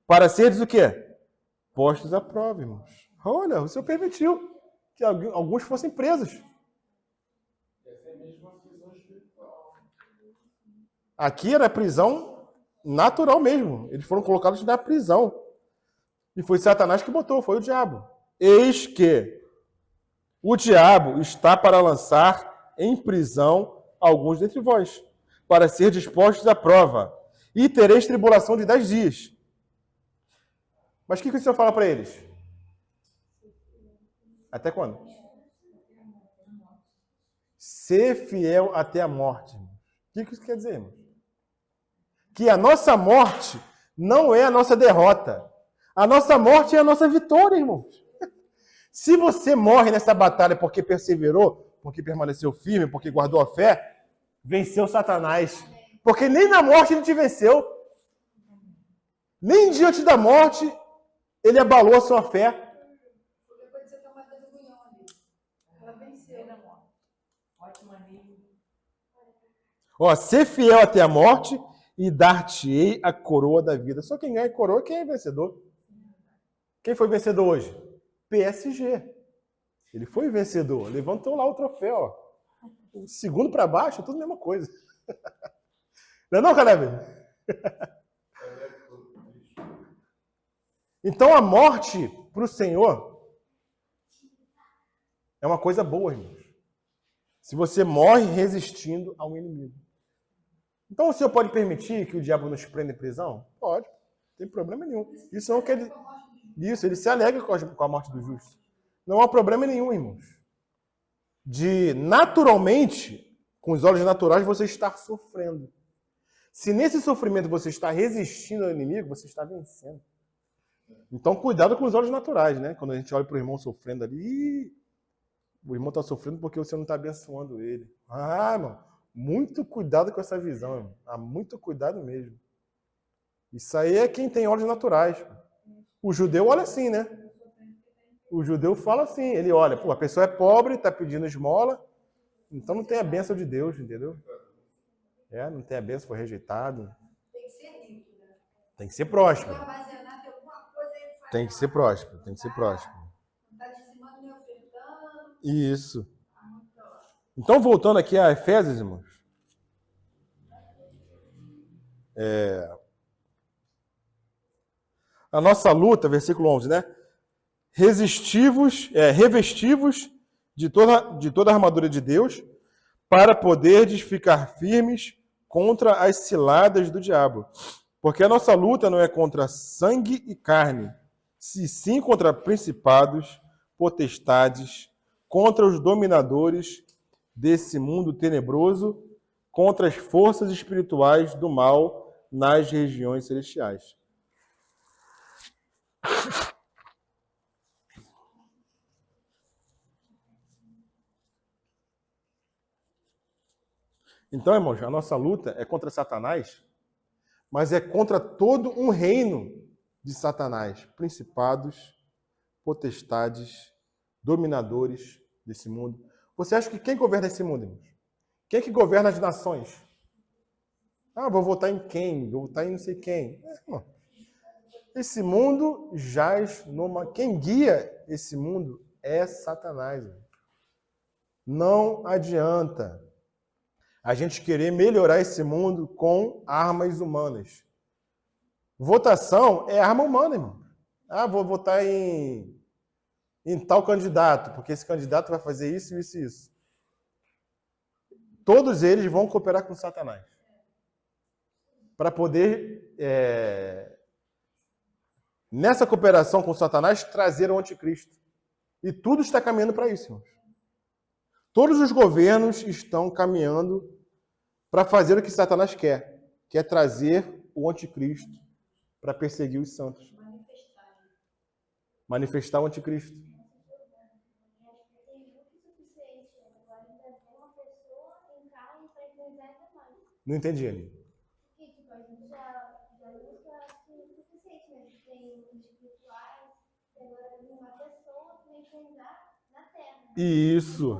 para seres o quê? Postos à prova, irmãos. Olha, o Senhor permitiu que alguns fossem presos. Aqui era prisão natural mesmo. Eles foram colocados na prisão. E foi Satanás que botou, foi o diabo. Eis que o diabo está para lançar em prisão alguns dentre vós, para ser dispostos à prova, e tereis tribulação de 10 dias. Mas o que o Senhor fala para eles? Até quando? Ser fiel até a morte. O que isso quer dizer, irmão? Que a nossa morte não é a nossa derrota. A nossa morte é a nossa vitória, irmãos. Se você morre nessa batalha porque perseverou, porque permaneceu firme, porque guardou a fé, venceu Satanás. Porque nem na morte ele te venceu. Nem diante da morte ele abalou a sua fé. Depois você tomar testemunhão ali. Ela venceu na morte. Ótimo amigo. Ó, ser fiel até a morte e dar-te-ei a coroa da vida. Só quem ganha a coroa é quem é vencedor. Quem foi vencedor hoje? PSG. Ele foi vencedor. Levantou lá o troféu. Ó. O segundo para baixo, tudo a mesma coisa. Não é não, Caleb? Então a morte para o Senhor é uma coisa boa, irmãos. Se você morre resistindo ao inimigo. Então o Senhor pode permitir que o diabo nos prenda em prisão? Pode. Não tem problema nenhum. Isso não quer dizer... Isso, ele se alegra com a morte do justo. Não há problema nenhum, irmãos. De naturalmente, com os olhos naturais, você estar sofrendo. Se nesse sofrimento você está resistindo ao inimigo, você está vencendo. Então, cuidado com os olhos naturais, né? Quando a gente olha para o irmão sofrendo ali, o irmão está sofrendo porque você não está abençoando ele. Ah, irmão, muito cuidado com essa visão, irmão. Ah, muito cuidado mesmo. Isso aí é quem tem olhos naturais. O judeu olha assim, né? O judeu fala assim, ele olha, pô, a pessoa é pobre, está pedindo esmola, então não tem a bênção de Deus, entendeu? Não tem a bênção, foi rejeitado. Tem que ser rico, né? Tem que ser próspero. Se armazenar tem alguma coisa aí que faz. Tem que ser próspero, tem que ser próspero. Não está dizimando nem ofertando. Isso. Então, voltando aqui a Efésios, irmãos. A nossa luta, versículo 11, né? Revestivos de toda a armadura de Deus, para poderdes ficar firmes contra as ciladas do diabo. Porque a nossa luta não é contra sangue e carne, e sim contra principados, potestades, contra os dominadores desse mundo tenebroso, contra as forças espirituais do mal nas regiões celestiais. Então, irmãos, a nossa luta é contra Satanás, mas é contra todo um reino de Satanás, principados, potestades, dominadores desse mundo. Você acha que quem governa esse mundo, irmãos? Quem é que governa as nações? Ah, vou votar em quem? Vou votar em não sei quem. Esse mundo jaz numa... Quem guia esse mundo é Satanás. Não adianta a gente querer melhorar esse mundo com armas humanas. Votação é arma humana, irmão. Ah, vou votar em tal candidato, porque esse candidato vai fazer isso, isso e isso. Todos eles vão cooperar com Satanás. Para poder, nessa cooperação com Satanás, trazer o anticristo. E tudo está caminhando para isso, irmãos. Todos os governos estão caminhando para fazer o que Satanás quer, que é trazer o anticristo para perseguir os santos. Manifestar o anticristo. Não entendi, Aline. Isso,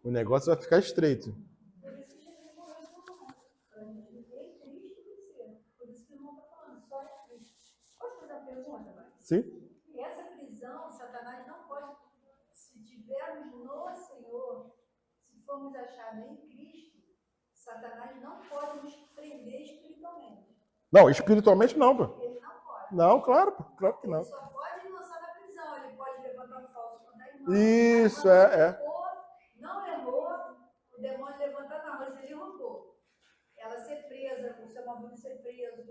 O negócio vai ficar estreito. Por isso que Jesus morreu por nós. Para a gente viver em Cristo e vencer. Por isso que o irmão está falando, só é Cristo. Posso fazer uma pergunta, Mãe? Sim? E essa prisão, Satanás não pode, se tivermos no Senhor, se formos achados em Cristo, Satanás não pode nos prender espiritualmente. Não, espiritualmente não, pô. Ele não pode. Não, claro, pô, claro que não. Ele só pode lançar na prisão. Ele pode levantar um falso contra a irmã. Isso, Não errou, o demônio levanta não, mas ele roubou. Ela ser presa, o seu marido ser preso,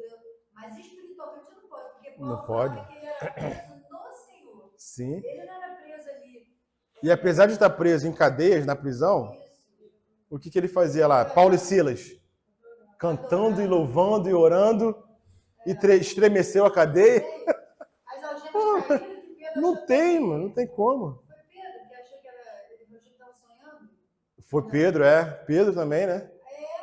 mas espiritualmente não pode, porque Paulo Não pode. falava que ele era preso no Senhor. Sim. Ele não era preso ali. E apesar de estar preso em cadeias na prisão, o que ele fazia lá? Paulo e Silas, cantando e louvando e orando, e estremeceu a cadeia. As algemas caíram que Pedro Não achou tem, que- mano, não tem como. Foi Pedro que achou que ele estava sonhando? Foi Pedro, Pedro também, né?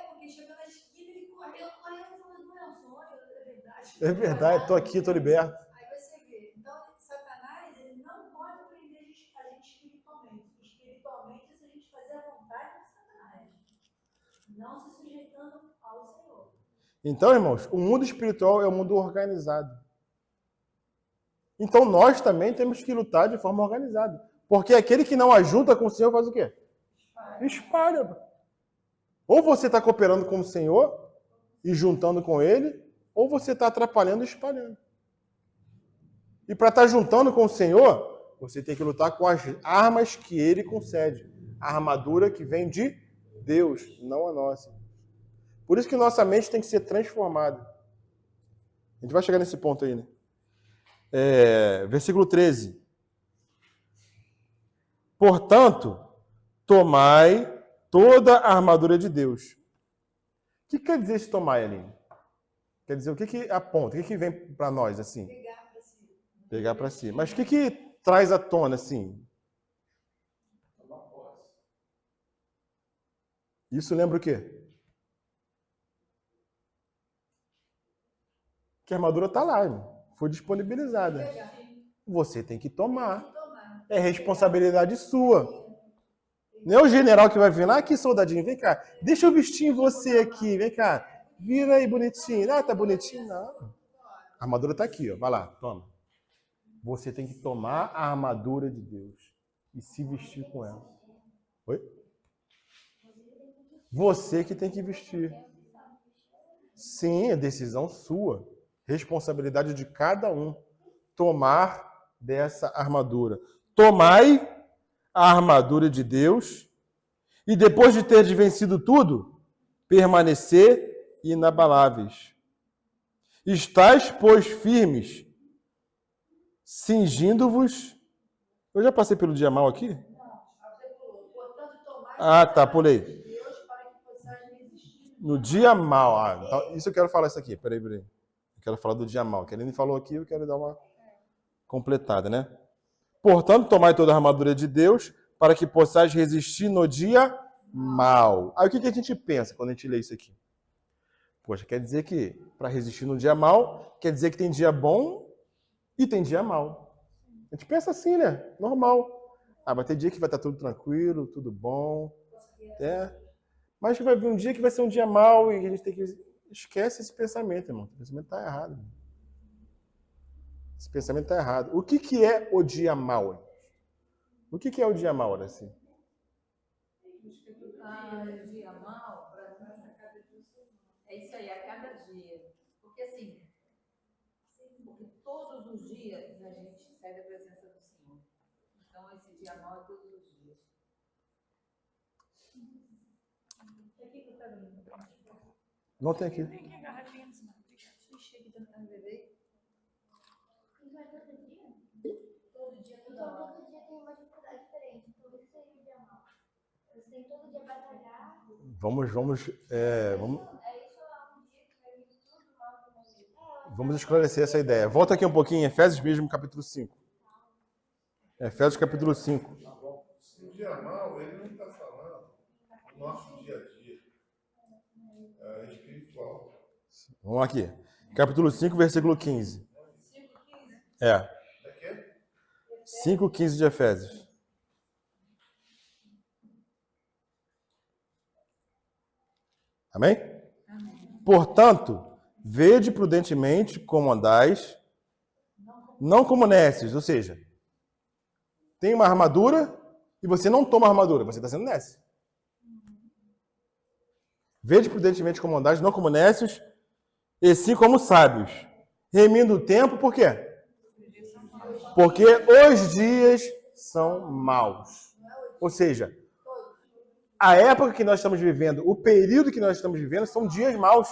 Porque chegou na esquina, ele correu e falou, não é um sonho, é verdade. É verdade, tô aqui, tô liberto. Aí você vê. Então, Satanás, ele não pode prender a gente espiritualmente. Espiritualmente, se a gente fazer a vontade de Satanás, não se sujeitando ao Senhor. Então, irmãos, o mundo espiritual é um mundo organizado. Então, nós também temos que lutar de forma organizada. Porque aquele que não ajunta com o Senhor faz o quê? Espalha. Ou você está cooperando com o Senhor e juntando com Ele, ou você está atrapalhando e espalhando. E para estar juntando com o Senhor, você tem que lutar com as armas que Ele concede. A armadura que vem de Deus, não a nossa. Por isso que nossa mente tem que ser transformada. A gente vai chegar nesse ponto aí, né? Versículo 13. Portanto, tomai toda a armadura de Deus. O que quer dizer esse tomai, Aline? Quer dizer, o que aponta? O que vem para nós, assim? Pegar para si. Pegar para si. Mas o que traz à tona, assim? Tomar posse. Isso lembra o quê? Que a armadura está lá, irmão. Foi disponibilizada. Você tem que tomar. É responsabilidade sua. Não é o general que vai vir lá, aqui, soldadinho, vem cá. Deixa eu vestir em você aqui, vem cá. Vira aí, bonitinho. Ah, tá bonitinho? Não. A armadura está aqui, ó. Vai lá, toma. Você tem que tomar a armadura de Deus e se vestir com ela. Oi? Você que tem que vestir. Sim, é decisão sua. Responsabilidade de cada um. Tomar dessa armadura. Tomai a armadura de Deus e depois de ter vencido tudo, permanecer inabaláveis. Estais, pois, firmes, cingindo-vos. Eu já passei pelo dia mal aqui? Ah, tá, pulei. No dia mal. Então, isso eu quero falar isso aqui. Peraí. Eu quero falar do dia mal. Que ele me falou aqui, eu quero dar uma completada, né? Portanto, tomai toda a armadura de Deus para que possais resistir no dia mal. Aí o que a gente pensa quando a gente lê isso aqui? Poxa, quer dizer que para resistir no dia mal, quer dizer que tem dia bom e tem dia mal. A gente pensa assim, né? Normal. Vai ter dia que vai estar tudo tranquilo, tudo bom. Mas que vai vir um dia que vai ser um dia mal e a gente tem que... Esquece esse pensamento, irmão. Esse pensamento está errado. Esse pensamento está errado. O que é o dia mal? O que é o dia mal, assim? Dia mal, é isso aí, a cada dia. Porque assim, todos os dias a gente sai da presença do Senhor. Então, esse dia mal é todos os dias. Aqui que eu quero ir. Não tem aqui. Tem que a garrafinha no cima. Ixi, aqui tentando beber. Isso vai todo dia? Todo dia, toda Então, hora. todo dia tem uma dificuldade diferente. Então, isso seria o dia mal. Você tem todo dia batalhar. Vamos É isso, é um dia que vai vir tudo mal do meu jeito. Vamos esclarecer essa ideia. Volta aqui um pouquinho, Efésios mesmo, capítulo 5. Efésios, capítulo 5. O dia mal, ele não está falando do nosso dia a dia. É espiritual. Vamos aqui. Capítulo 5, versículo 15. 5:15. É. É que é? 5:15 de Efésios. Amém? Portanto, vede prudentemente como andais, não como nécios, ou seja, tem uma armadura e você não toma armadura, você está sendo nécio. Vede prudentemente como andais, não como nécios, e sim como sábios, remindo o tempo, por quê? Porque os dias são maus. Ou seja, a época que nós estamos vivendo, o período que nós estamos vivendo, são dias maus.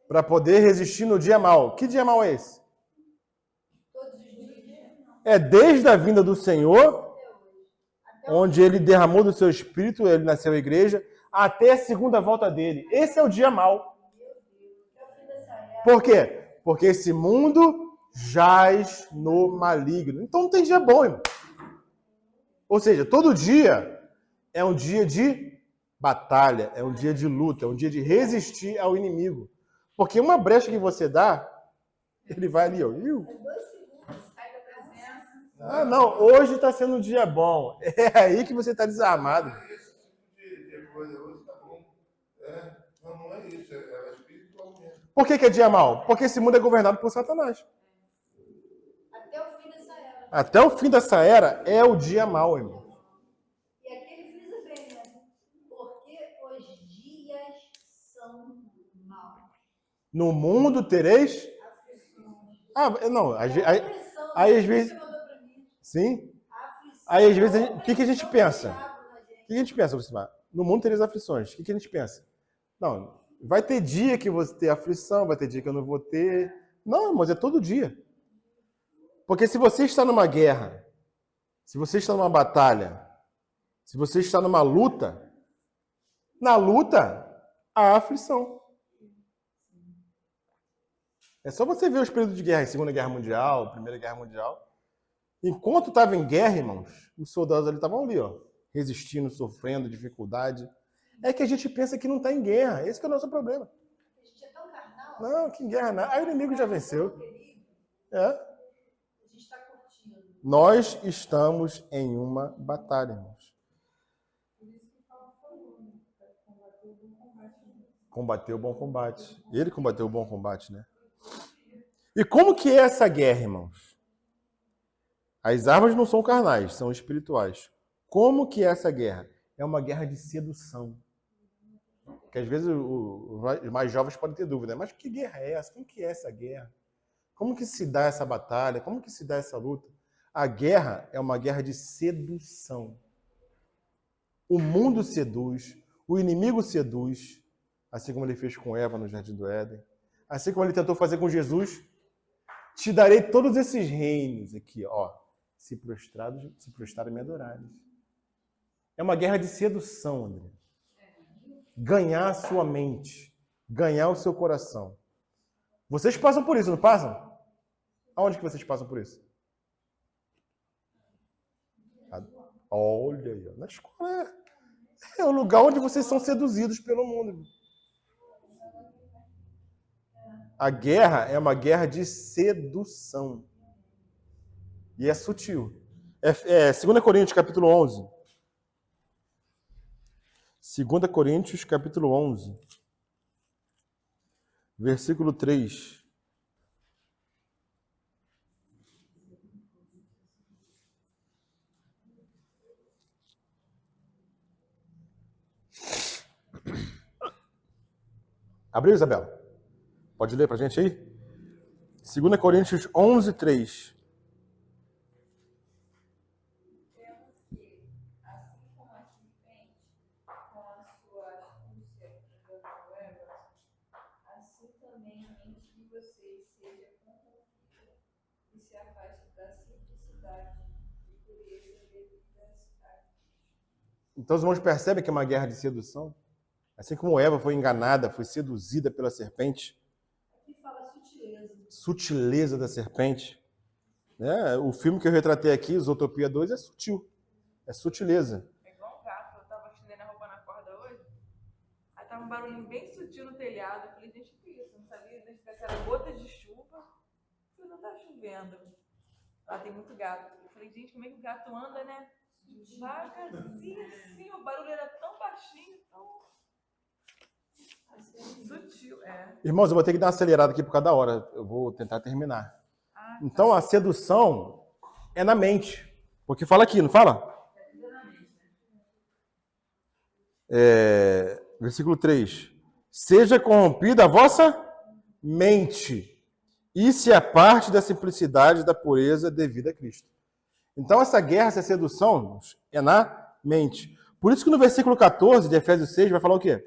Para poder resistir no dia mau. Que dia mau é esse? É desde a vinda do Senhor, onde ele derramou do seu espírito, ele nasceu a igreja, até a segunda volta dele. Esse é o dia mau. Por quê? Porque esse mundo jaz no maligno. Então não tem dia bom, irmão. Ou seja, todo dia é um dia de batalha, é um dia de luta, é um dia de resistir ao inimigo. Porque uma brecha que você dá, ele vai ali, ó. Sai da presença. Ah, não, hoje está sendo um dia bom. É aí que você está desarmado. Esse tipo de coisa hoje tá bom. Não é isso, é espiritual mesmo. Por que é dia mau? Porque esse mundo é governado por Satanás. Até o fim dessa era. Até o fim dessa era é o dia mau, irmão. E aqui ele frisa bem, né? Porque os dias são maus. No mundo tereis... Ah, não, aí às vezes... Sim? Aí às vezes, o que a gente pensa? O que a gente pensa, Lucimar? No mundo tereis aflições. O que a gente pensa? Não, vai ter dia que eu vou ter aflição, vai ter dia que eu não vou ter. Não, mas é todo dia. Porque se você está numa guerra, se você está numa batalha, se você está numa luta, na luta há aflição. É só você ver os períodos de guerra, Segunda Guerra Mundial, Primeira Guerra Mundial. Enquanto estava em guerra, irmãos, os soldados ali estavam ali, ó, resistindo, sofrendo, dificuldade. É que a gente pensa que não está em guerra. Esse que é o nosso problema. A gente é tão carnal. Não, que guerra não. Aí o inimigo já venceu. É. A gente está curtindo. Nós estamos em uma batalha, irmãos. Combateu o bom combate. Ele combateu o bom combate, né? E como que é essa guerra, irmãos? As armas não são carnais, são espirituais. Como que é essa guerra? É uma guerra de sedução. Que às vezes os mais jovens podem ter dúvida. Mas que guerra é essa? Como que é essa guerra? Como que se dá essa batalha? Como que se dá essa luta? A guerra é uma guerra de sedução. O mundo seduz, o inimigo seduz, assim como ele fez com Eva no Jardim do Éden, assim como ele tentou fazer com Jesus. Te darei todos esses reinos aqui, ó, se prostrarem e me adorarem. É uma guerra de sedução, André. Ganhar a sua mente, ganhar o seu coração. Vocês passam por isso, não passam? Aonde que vocês passam por isso? Olha aí, na escola é o lugar onde vocês são seduzidos pelo mundo. A guerra é uma guerra de sedução. E é sutil. 2 Coríntios, capítulo 11. 2 Coríntios, capítulo 11. Versículo 3. Abriu, Isabela? Pode ler para a gente aí? 2 Coríntios 11, 3. Temos que, assim como a serpente, com a sua astúcia, enganou Eva, assim também a mente de vocês seja corrompida e se afaste da simplicidade e pureza devidas a Cristo. Então os irmãos percebem que é uma guerra de sedução? Assim como Eva foi enganada, foi seduzida pela serpente. Aqui fala sutileza. Sutileza da serpente. Né? O filme que eu retratei aqui, Zootopia 2, é sutil. É sutileza. É igual um gato, eu tava estendendo a roupa na corda hoje, aí tava um barulhinho bem sutil no telhado, eu falei, gente, o que é isso? Eu não sabia, deixa eu ver se era gotas de chuva, porque não tá chovendo. Lá tem muito gato. Eu falei, gente, como é que o gato anda, né? Devagarzinho assim, o barulho era tão baixinho, tão sutil, Irmãos, eu vou ter que dar uma acelerada aqui por causa da hora. Eu vou tentar terminar. Ah, Então, a sedução é na mente. Porque fala aqui, não fala? Versículo 3. Seja corrompida a vossa mente. Isso é parte da simplicidade da pureza devida a Cristo. Então, essa guerra, essa sedução é na mente. Por isso que no versículo 14 de Efésios 6 vai falar o quê?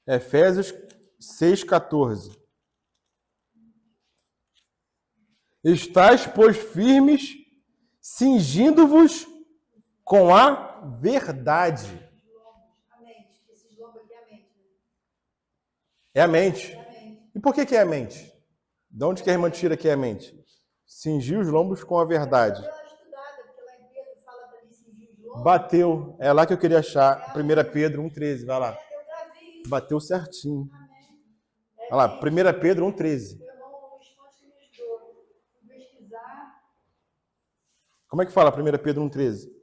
Efésios 6,14. Estais, pois, firmes, cingindo-vos com a verdade. A mente. Esses lombos aqui é a mente. Né? É a mente. É a mente. E por que é a mente? De onde que a irmã tira que é a mente? Cingir os lombos com a verdade. Eu dei uma estudada, porque lá em Pedro fala para mim cingir os lombos. Bateu. É lá que eu queria achar. 1 Pedro 1,13. Vai lá. Eu gravei isso. Bateu certinho. Amém. Olha lá. 1 Pedro 1,13. Meu irmão Luiz Fontes que me ajudou. Fui pesquisar. Como é que fala 1 Pedro 1,13? 13.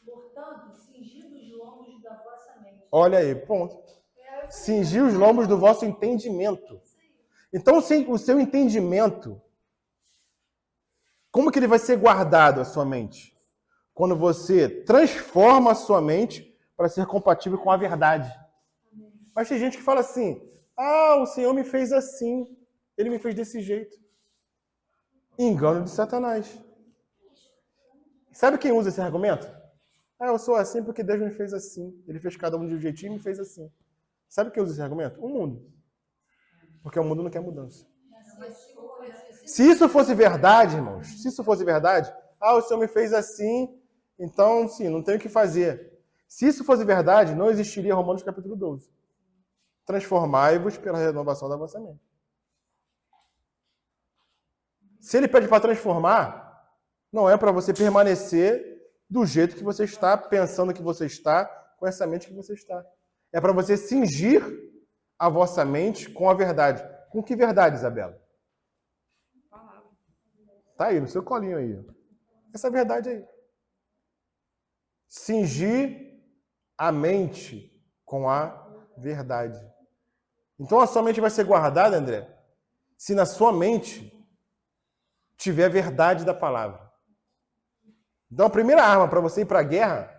Portanto, cingindo os lombos da vossa mente. Olha aí, ponto. Cingir os lombos do vosso entendimento. Então, o seu entendimento, como que ele vai ser guardado, a sua mente? Quando você transforma a sua mente para ser compatível com a verdade. Mas tem gente que fala assim, o Senhor me fez assim, Ele me fez desse jeito. Engano de Satanás. Sabe quem usa esse argumento? Eu sou assim porque Deus me fez assim. Ele fez cada um de um jeitinho e me fez assim. Sabe quem usa esse argumento? O mundo. Porque o mundo não quer mudança. Se isso fosse verdade, irmãos, se isso fosse verdade, o Senhor me fez assim, então, sim, não tenho o que fazer. Se isso fosse verdade, não existiria Romanos capítulo 12. Transformai-vos pela renovação da vossa mente. Se ele pede para transformar, não é para você permanecer do jeito que você está, pensando que você está, com essa mente que você está. É para você cingir a vossa mente com a verdade. Com que verdade, Isabela? Tá aí, no seu colinho aí. Essa verdade aí. Cingir a mente com a verdade. Então a sua mente vai ser guardada, André, se na sua mente tiver a verdade da palavra. Então a primeira arma para você ir para a guerra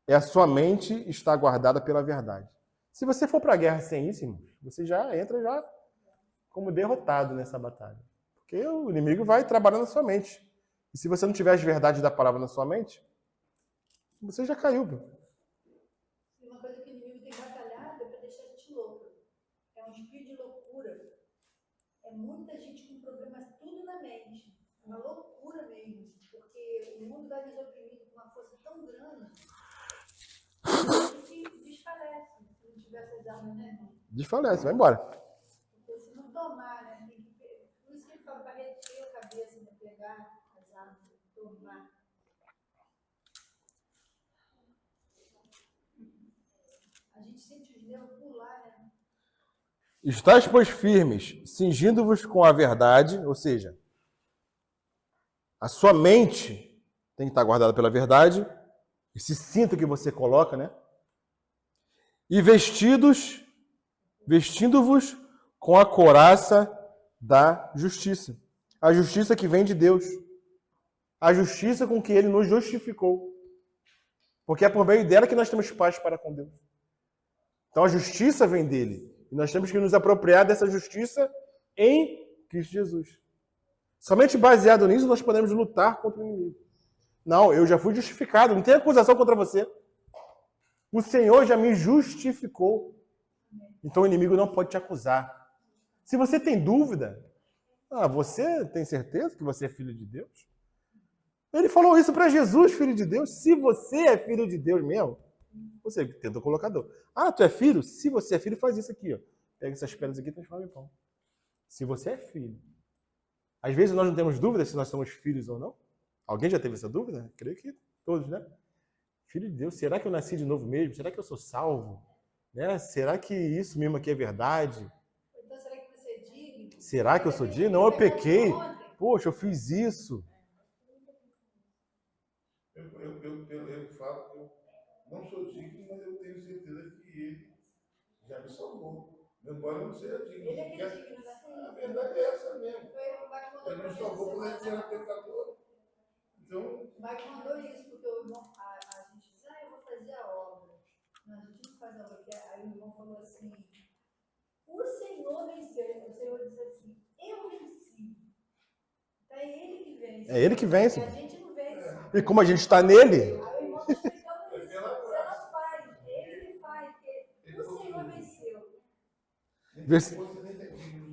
é a sua mente estar guardada pela verdade. Se você for para a guerra sem isso, irmãos, você já entra como derrotado nessa batalha. Porque o inimigo vai trabalhando na sua mente. E se você não tiver as verdades da palavra na sua mente, você já caiu. Uma coisa que o inimigo tem batalhado é para deixar a gente louca. É um espírito de loucura. É muita gente com problemas tudo na mente. É uma loucura mesmo. Porque o mundo vai nos oprimir com uma força tão grande que desfalece. Se não tiver essas armas, né, irmão? Desfalece, vai embora. Porque se não tomar, né? Por isso que ele fala para reter a cabeça, né? Pegar as armas, tomar. A gente sente os nervos pular, né? Estais, pois, firmes, cingindo-vos com a verdade, ou seja, a sua mente tem que estar guardada pela verdade, esse cinto que você coloca, né? E vestindo-vos com a couraça da justiça. A justiça que vem de Deus. A justiça com que Ele nos justificou. Porque é por meio dela que nós temos paz para com Deus. Então a justiça vem dele. E nós temos que nos apropriar dessa justiça em Cristo Jesus. Somente baseado nisso nós podemos lutar contra o inimigo. Não, eu já fui justificado, não tem acusação contra você. O Senhor já me justificou. Então o inimigo não pode te acusar. Se você tem dúvida, você tem certeza que você é filho de Deus? Ele falou isso para Jesus, filho de Deus. Se você é filho de Deus mesmo, você tenta o colocador. Tu é filho? Se você é filho, faz isso aqui. Ó. Pega essas pedras aqui e transforma em pão. Se você é filho. Às vezes nós não temos dúvida se nós somos filhos ou não. Alguém já teve essa dúvida? Creio que todos, né? Filho de Deus, será que eu nasci de novo mesmo? Será que eu sou salvo? Né? Será que isso mesmo aqui é verdade? Então, será que você é digno? Será que eu sou digno? Não, eu pequei. Poxa, eu fiz isso. Eu falo que eu não sou digno, mas eu tenho certeza que ele já me salvou. Embora eu não seja digno. Ele é que é digno, né? A verdade é essa mesmo. Foi o Mike mandou Ele me salvou quando a gente era pecador. Então, O Mike mandou isso, porque o irmão, a gente disse, eu vou fazer a obra. Não, a gente não faz a obra. Aí o irmão falou assim, o Senhor venceu. O Senhor disse assim, eu venci. Então é ele que vence. É ele que vence. E a gente não vence. E como a gente está nele, Aí o irmão está explicando isso. Você não faz, ele que faz, porque o Senhor venceu.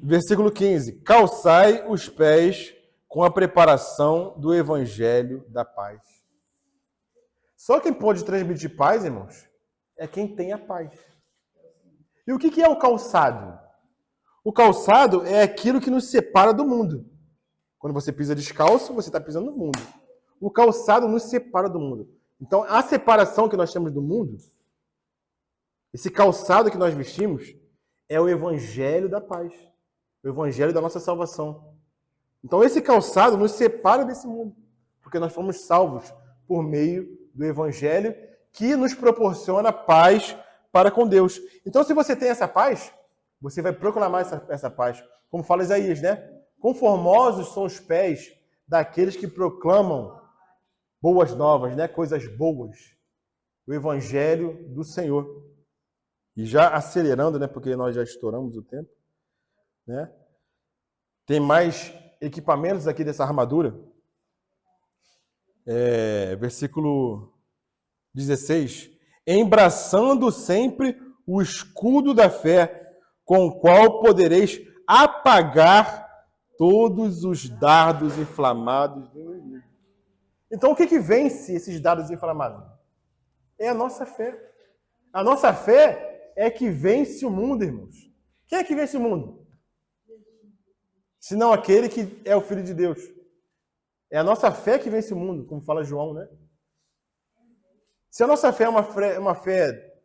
Versículo 15. Calçai os pés com a preparação do evangelho da paz. Só quem pode transmitir paz, irmãos, é quem tem a paz. E o que é o calçado? O calçado é aquilo que nos separa do mundo. Quando você pisa descalço, você está pisando no mundo. O calçado nos separa do mundo. Então, a separação que nós temos do mundo, esse calçado que nós vestimos, é o evangelho da paz. O evangelho da nossa salvação. Então, esse calçado nos separa desse mundo. Porque nós fomos salvos por meio do evangelho que nos proporciona paz para com Deus. Então, se você tem essa paz, você vai proclamar essa paz. Como fala Isaías, né? Conformosos são os pés daqueles que proclamam boas novas, né? Coisas boas. O evangelho do Senhor. E já acelerando, né? Porque nós já estouramos o tempo, né? Tem mais equipamentos aqui dessa armadura. Versículo 16. Embraçando sempre o escudo da fé, com o qual podereis apagar todos os dardos inflamados do inimigo. Então, o que vence esses dardos inflamados? É a nossa fé. A nossa fé é que vence o mundo, irmãos. Quem é que vence o mundo? Senão aquele que é o Filho de Deus. É a nossa fé que vence o mundo, como fala João, né? Se a nossa fé é uma fé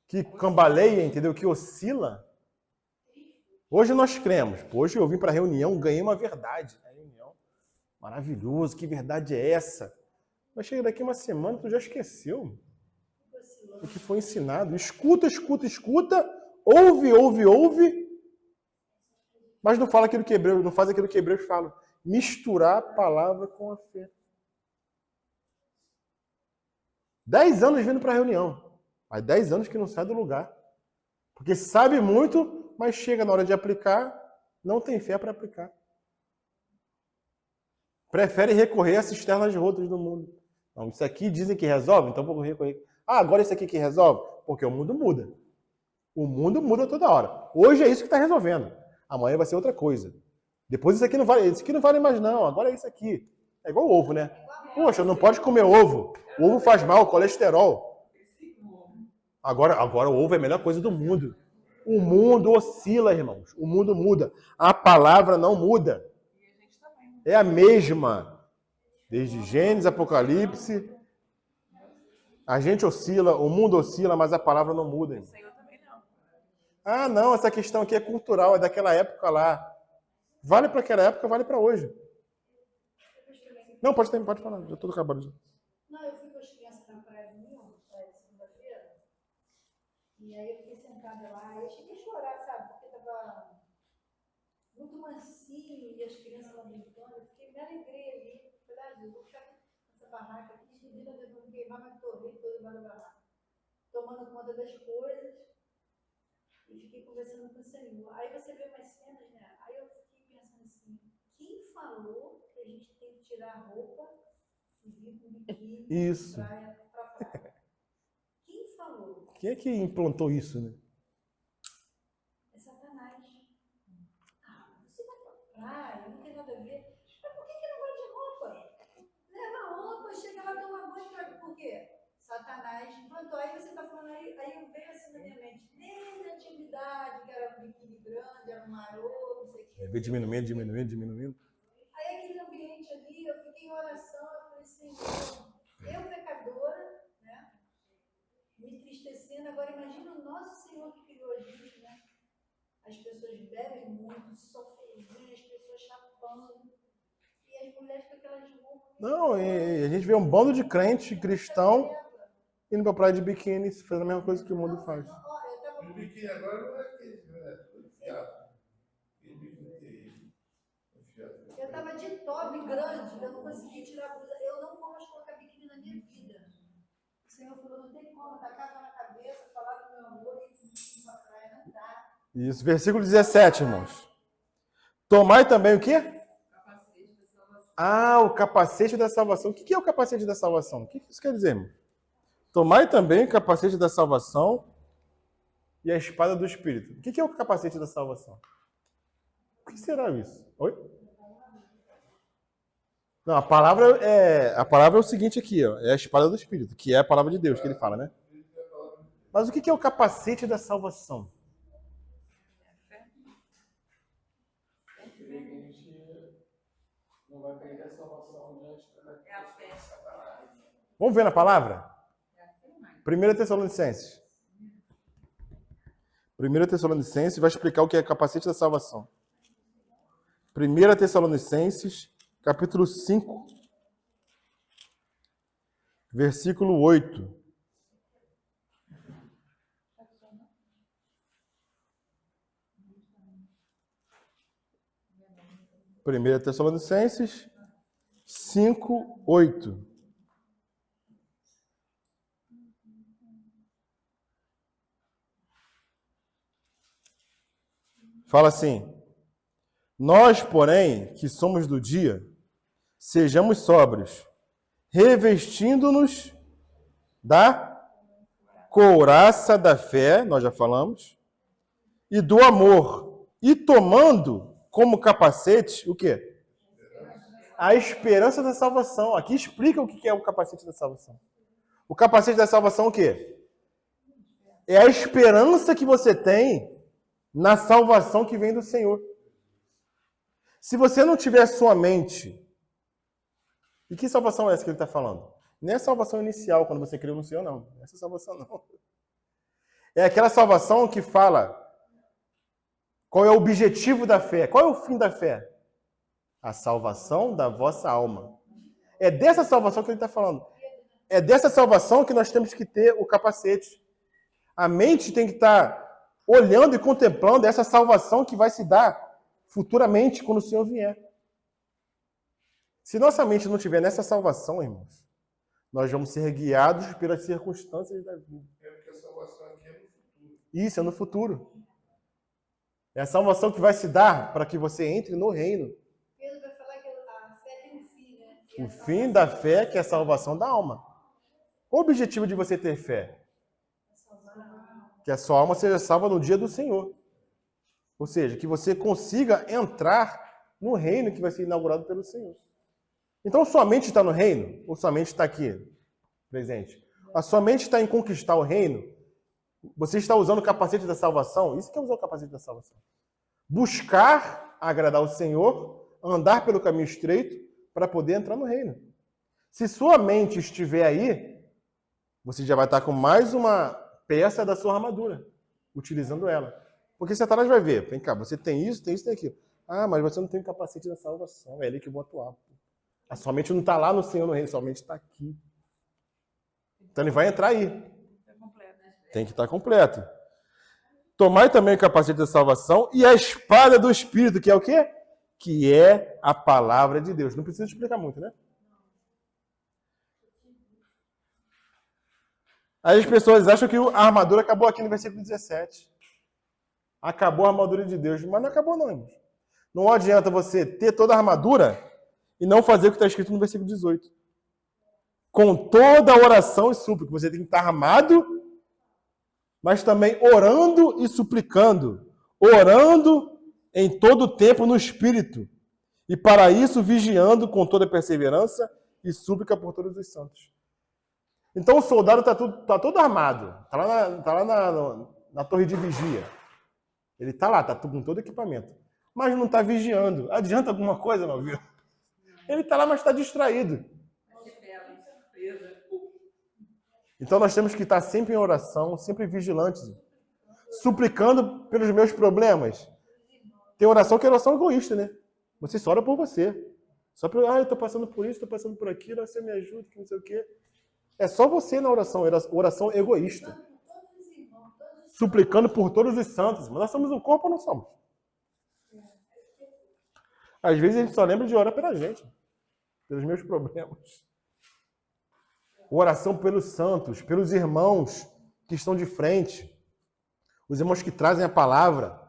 que cambaleia, entendeu? Que oscila. Hoje nós cremos. Hoje eu vim para a reunião, ganhei uma verdade. A reunião, maravilhoso, que verdade é essa? Mas chega daqui uma semana, tu já esqueceu o que foi ensinado. Escuta, escuta, escuta, ouve, ouve, ouve, mas não fala aquilo que Hebreus, não faz aquilo que Hebreus falam. Misturar a palavra com a fé. 10 anos vindo para a reunião, mas 10 anos que não sai do lugar. Porque sabe muito, mas chega na hora de aplicar, não tem fé para aplicar. Prefere recorrer às cisternas rotas do mundo. Não, isso aqui dizem que resolve, então vou recorrer. Agora isso aqui que resolve? Porque o mundo muda. O mundo muda toda hora. Hoje é isso que está resolvendo. Amanhã vai ser outra coisa. Depois isso aqui não vale mais não. Agora é isso aqui. É igual o ovo, né? Poxa, não pode comer ovo. O ovo faz mal, colesterol. Agora o ovo é a melhor coisa do mundo. O mundo oscila, irmãos. O mundo muda. A palavra não muda. É a mesma. Desde Gênesis, Apocalipse. A gente oscila, o mundo oscila, mas a palavra não muda. Irmão. Não, essa questão aqui é cultural, é daquela época lá. Vale para aquela época, vale para hoje. Não, pode falar, já estou acabando. Não, eu fui com as crianças na praia domingo, segunda-feira, e aí eu fiquei sentada lá, e eu cheguei a chorar, sabe, porque estava muito mansinho, e as crianças lá brincando, eu fiquei, me alegrei ali, falei, eu vou ficar nessa barraca aqui, esquisita, depois me queimar, mas torrei todo, tomando conta das coisas. E fiquei conversando com o Senhor. Aí você vê umas cenas, né? Aí eu fiquei pensando assim, quem falou que a gente tem que tirar a roupa e vir com biquíni Isso. pra praia? Quem falou? Quem é que implantou isso, né? É Satanás. Você vai pra praia, não tem nada a ver. Mas por que não vai de roupa? Leva a roupa, chega lá, toma banho, por quê? Satanás implantou. Aí você está falando, aí veio assim na minha mente, desde a antiguidade, que era um biquíni grande, era um marô, não sei o quê. Veio diminuindo. Aí aquele ambiente ali, eu fiquei em oração, eu falei, Senhor, eu pecadora, né? Me entristecendo, agora imagina o nosso Senhor que criou a gente, né? As pessoas bebem muito, sofrem, as pessoas chapando, e as mulheres com aquelas roupas. Não, e a gente vê um bando de crente cristão indo pra praia de biquíni, fazendo a mesma coisa que o mundo faz. E o biquíni agora não é aquele, né? Foi enfiado. E o biquíni enfiado. Eu estava de top grande, eu não consegui tirar a blusa. Eu não vou mais colocar biquíni na minha vida. O Senhor falou, não tem como, tacar a mão na cabeça, falar do meu amor e ir pra praia, não dá. Isso, versículo 17, irmãos. Tomai também o quê? Capacete da salvação. Ah, o capacete da salvação. O que é o capacete da salvação? O que isso quer dizer, irmão? Tomai também o capacete da salvação e a espada do Espírito. O que é o capacete da salvação? O que será isso? Oi? Não, a palavra é o seguinte aqui, ó, é a espada do Espírito, que é a palavra de Deus que ele fala, né? Mas o que é o capacete da salvação? Não vai perder a salvação diante da É a fé. Vamos ver na palavra? É a fé, mãe. 1 Tessalonicenses. 1 Tessalonicenses vai explicar o que é capacete da salvação. 1 Tessalonicenses, capítulo 5, versículo 8. Primeira Tessalonicenses 5, 8. Fala assim: nós, porém, que somos do dia, sejamos sóbrios, revestindo-nos da couraça da fé, nós já falamos, e do amor, e tomando como capacete o quê? A esperança da salvação. Aqui explica o que é o capacete da salvação. O capacete da salvação é o quê? É a esperança que você tem na salvação que vem do Senhor. Se você não tiver sua mente... E que salvação é essa que ele está falando? Não é a salvação inicial, quando você creu no Senhor, não. Não é essa salvação, não. É aquela salvação que fala qual é o objetivo da fé. Qual é o fim da fé? A salvação da vossa alma. É dessa salvação que ele está falando. É dessa salvação que nós temos que ter o capacete. A mente tem que estar olhando e contemplando essa salvação que vai se dar futuramente quando o Senhor vier. Se nossa mente não estiver nessa salvação, irmãos, nós vamos ser guiados pelas circunstâncias da vida. É porque a salvação aqui é no futuro. Isso, é no futuro. É a salvação que vai se dar para que você entre no reino. Pedro vai falar que a fé tem um fim, né? O fim da fé, que é a salvação da alma. Qual o objetivo de você ter fé? Que a sua alma seja salva no dia do Senhor. Ou seja, que você consiga entrar no reino que vai ser inaugurado pelo Senhor. Então, sua mente está no reino? Ou sua mente está aqui, presente? A sua mente está em conquistar o reino? Você está usando o capacete da salvação? Isso que é usar o capacete da salvação. Buscar agradar o Senhor, andar pelo caminho estreito para poder entrar no reino. Se sua mente estiver aí, você já vai estar com mais uma peça da sua armadura, utilizando ela. Porque Satanás vai ver, vem cá, você tem isso, tem aquilo. Ah, mas você não tem o capacete da salvação, é ali que eu vou atuar. A sua mente não está lá no Senhor, no reino, sua mente está aqui. Então ele vai entrar aí. Tem que estar completo. Tomai também o capacete da salvação e a espada do Espírito, que é o quê? Que é a palavra de Deus. Não precisa explicar muito, né? Aí as pessoas acham que a armadura acabou aqui no versículo 17. Acabou a armadura de Deus. Mas não acabou não, irmãos. Não adianta você ter toda a armadura e não fazer o que está escrito no versículo 18. Com toda a oração e súplica. Você tem que estar armado, mas também orando e suplicando. Orando em todo o tempo no Espírito. E para isso vigiando com toda perseverança e súplica por todos os santos. Então o soldado está todo armado. Está lá na torre de vigia. Ele está lá, está com todo equipamento. Mas não está vigiando. Adianta alguma coisa, meu filho? Ele está lá, mas está distraído. Então nós temos que estar sempre em oração, sempre vigilantes. Suplicando pelos meus problemas. Tem oração que é oração egoísta, né? Você só ora por você. Só para, eu estou passando por isso, estou passando por aquilo, você me ajuda, que não sei o quê. É só você na oração, oração egoísta. Suplicando por todos os santos. Mas nós somos um corpo ou não somos? Às vezes a gente só lembra de orar pela gente, pelos meus problemas. Oração pelos santos, pelos irmãos que estão de frente. Os irmãos que trazem a palavra,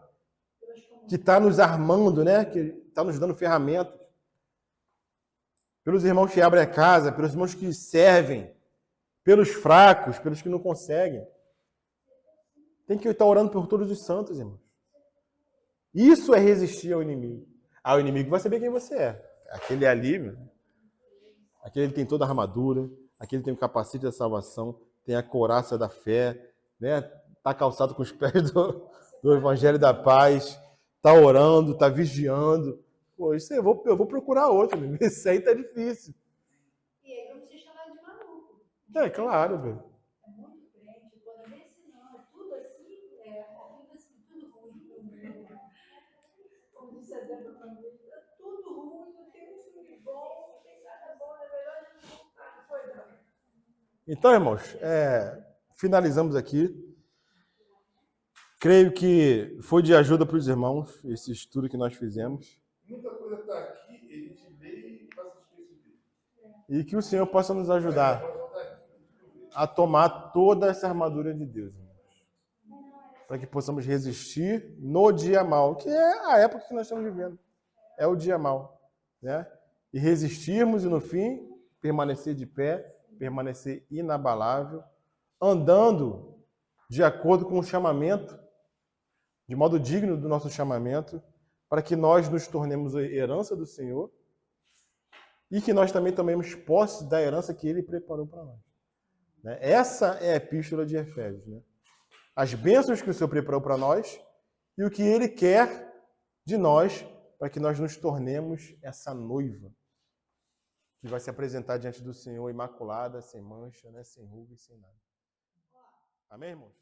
que está nos armando, né? Que está nos dando ferramentas. Pelos irmãos que abrem a casa, pelos irmãos que servem, pelos fracos, pelos que não conseguem. Tem que estar orando por todos os santos, irmãos. Isso é resistir ao inimigo. O inimigo vai saber quem você é. Aquele ali, aquele que tem toda a armadura, aquele que tem o capacete da salvação, tem a couraça da fé, né? Está calçado com os pés do Evangelho da Paz, está orando, está vigiando. Pô, isso eu vou procurar outro, meu. Esse aí tá difícil. E aí vamos ser chamados de maluco. É claro, velho. É muito crente, quando vê assim, não, é tudo assim, tudo ruim. Como disse a Débora uma vez, é tudo ruim, não tem um filme bom, não tem nada bom, é melhor a gente não tá, foi não. Então, irmãos, finalizamos aqui. Creio que foi de ajuda para os irmãos esse estudo que nós fizemos. Muita coisa está aqui, a gente lê e passa despercebido. E que o Senhor possa nos ajudar a tomar toda essa armadura de Deus, irmãos. Para que possamos resistir no dia mau, que é a época que nós estamos vivendo. É o dia mau, né? E resistirmos e, no fim, permanecer de pé, permanecer inabalável, andando de acordo com o chamamento, de modo digno do nosso chamamento, para que nós nos tornemos a herança do Senhor e que nós também tomemos posse da herança que Ele preparou para nós. Essa é a epístola de Efésios. Né? As bênçãos que o Senhor preparou para nós e o que Ele quer de nós para que nós nos tornemos essa noiva que vai se apresentar diante do Senhor imaculada, sem mancha, né? Sem ruga e sem nada. Amém, irmãos?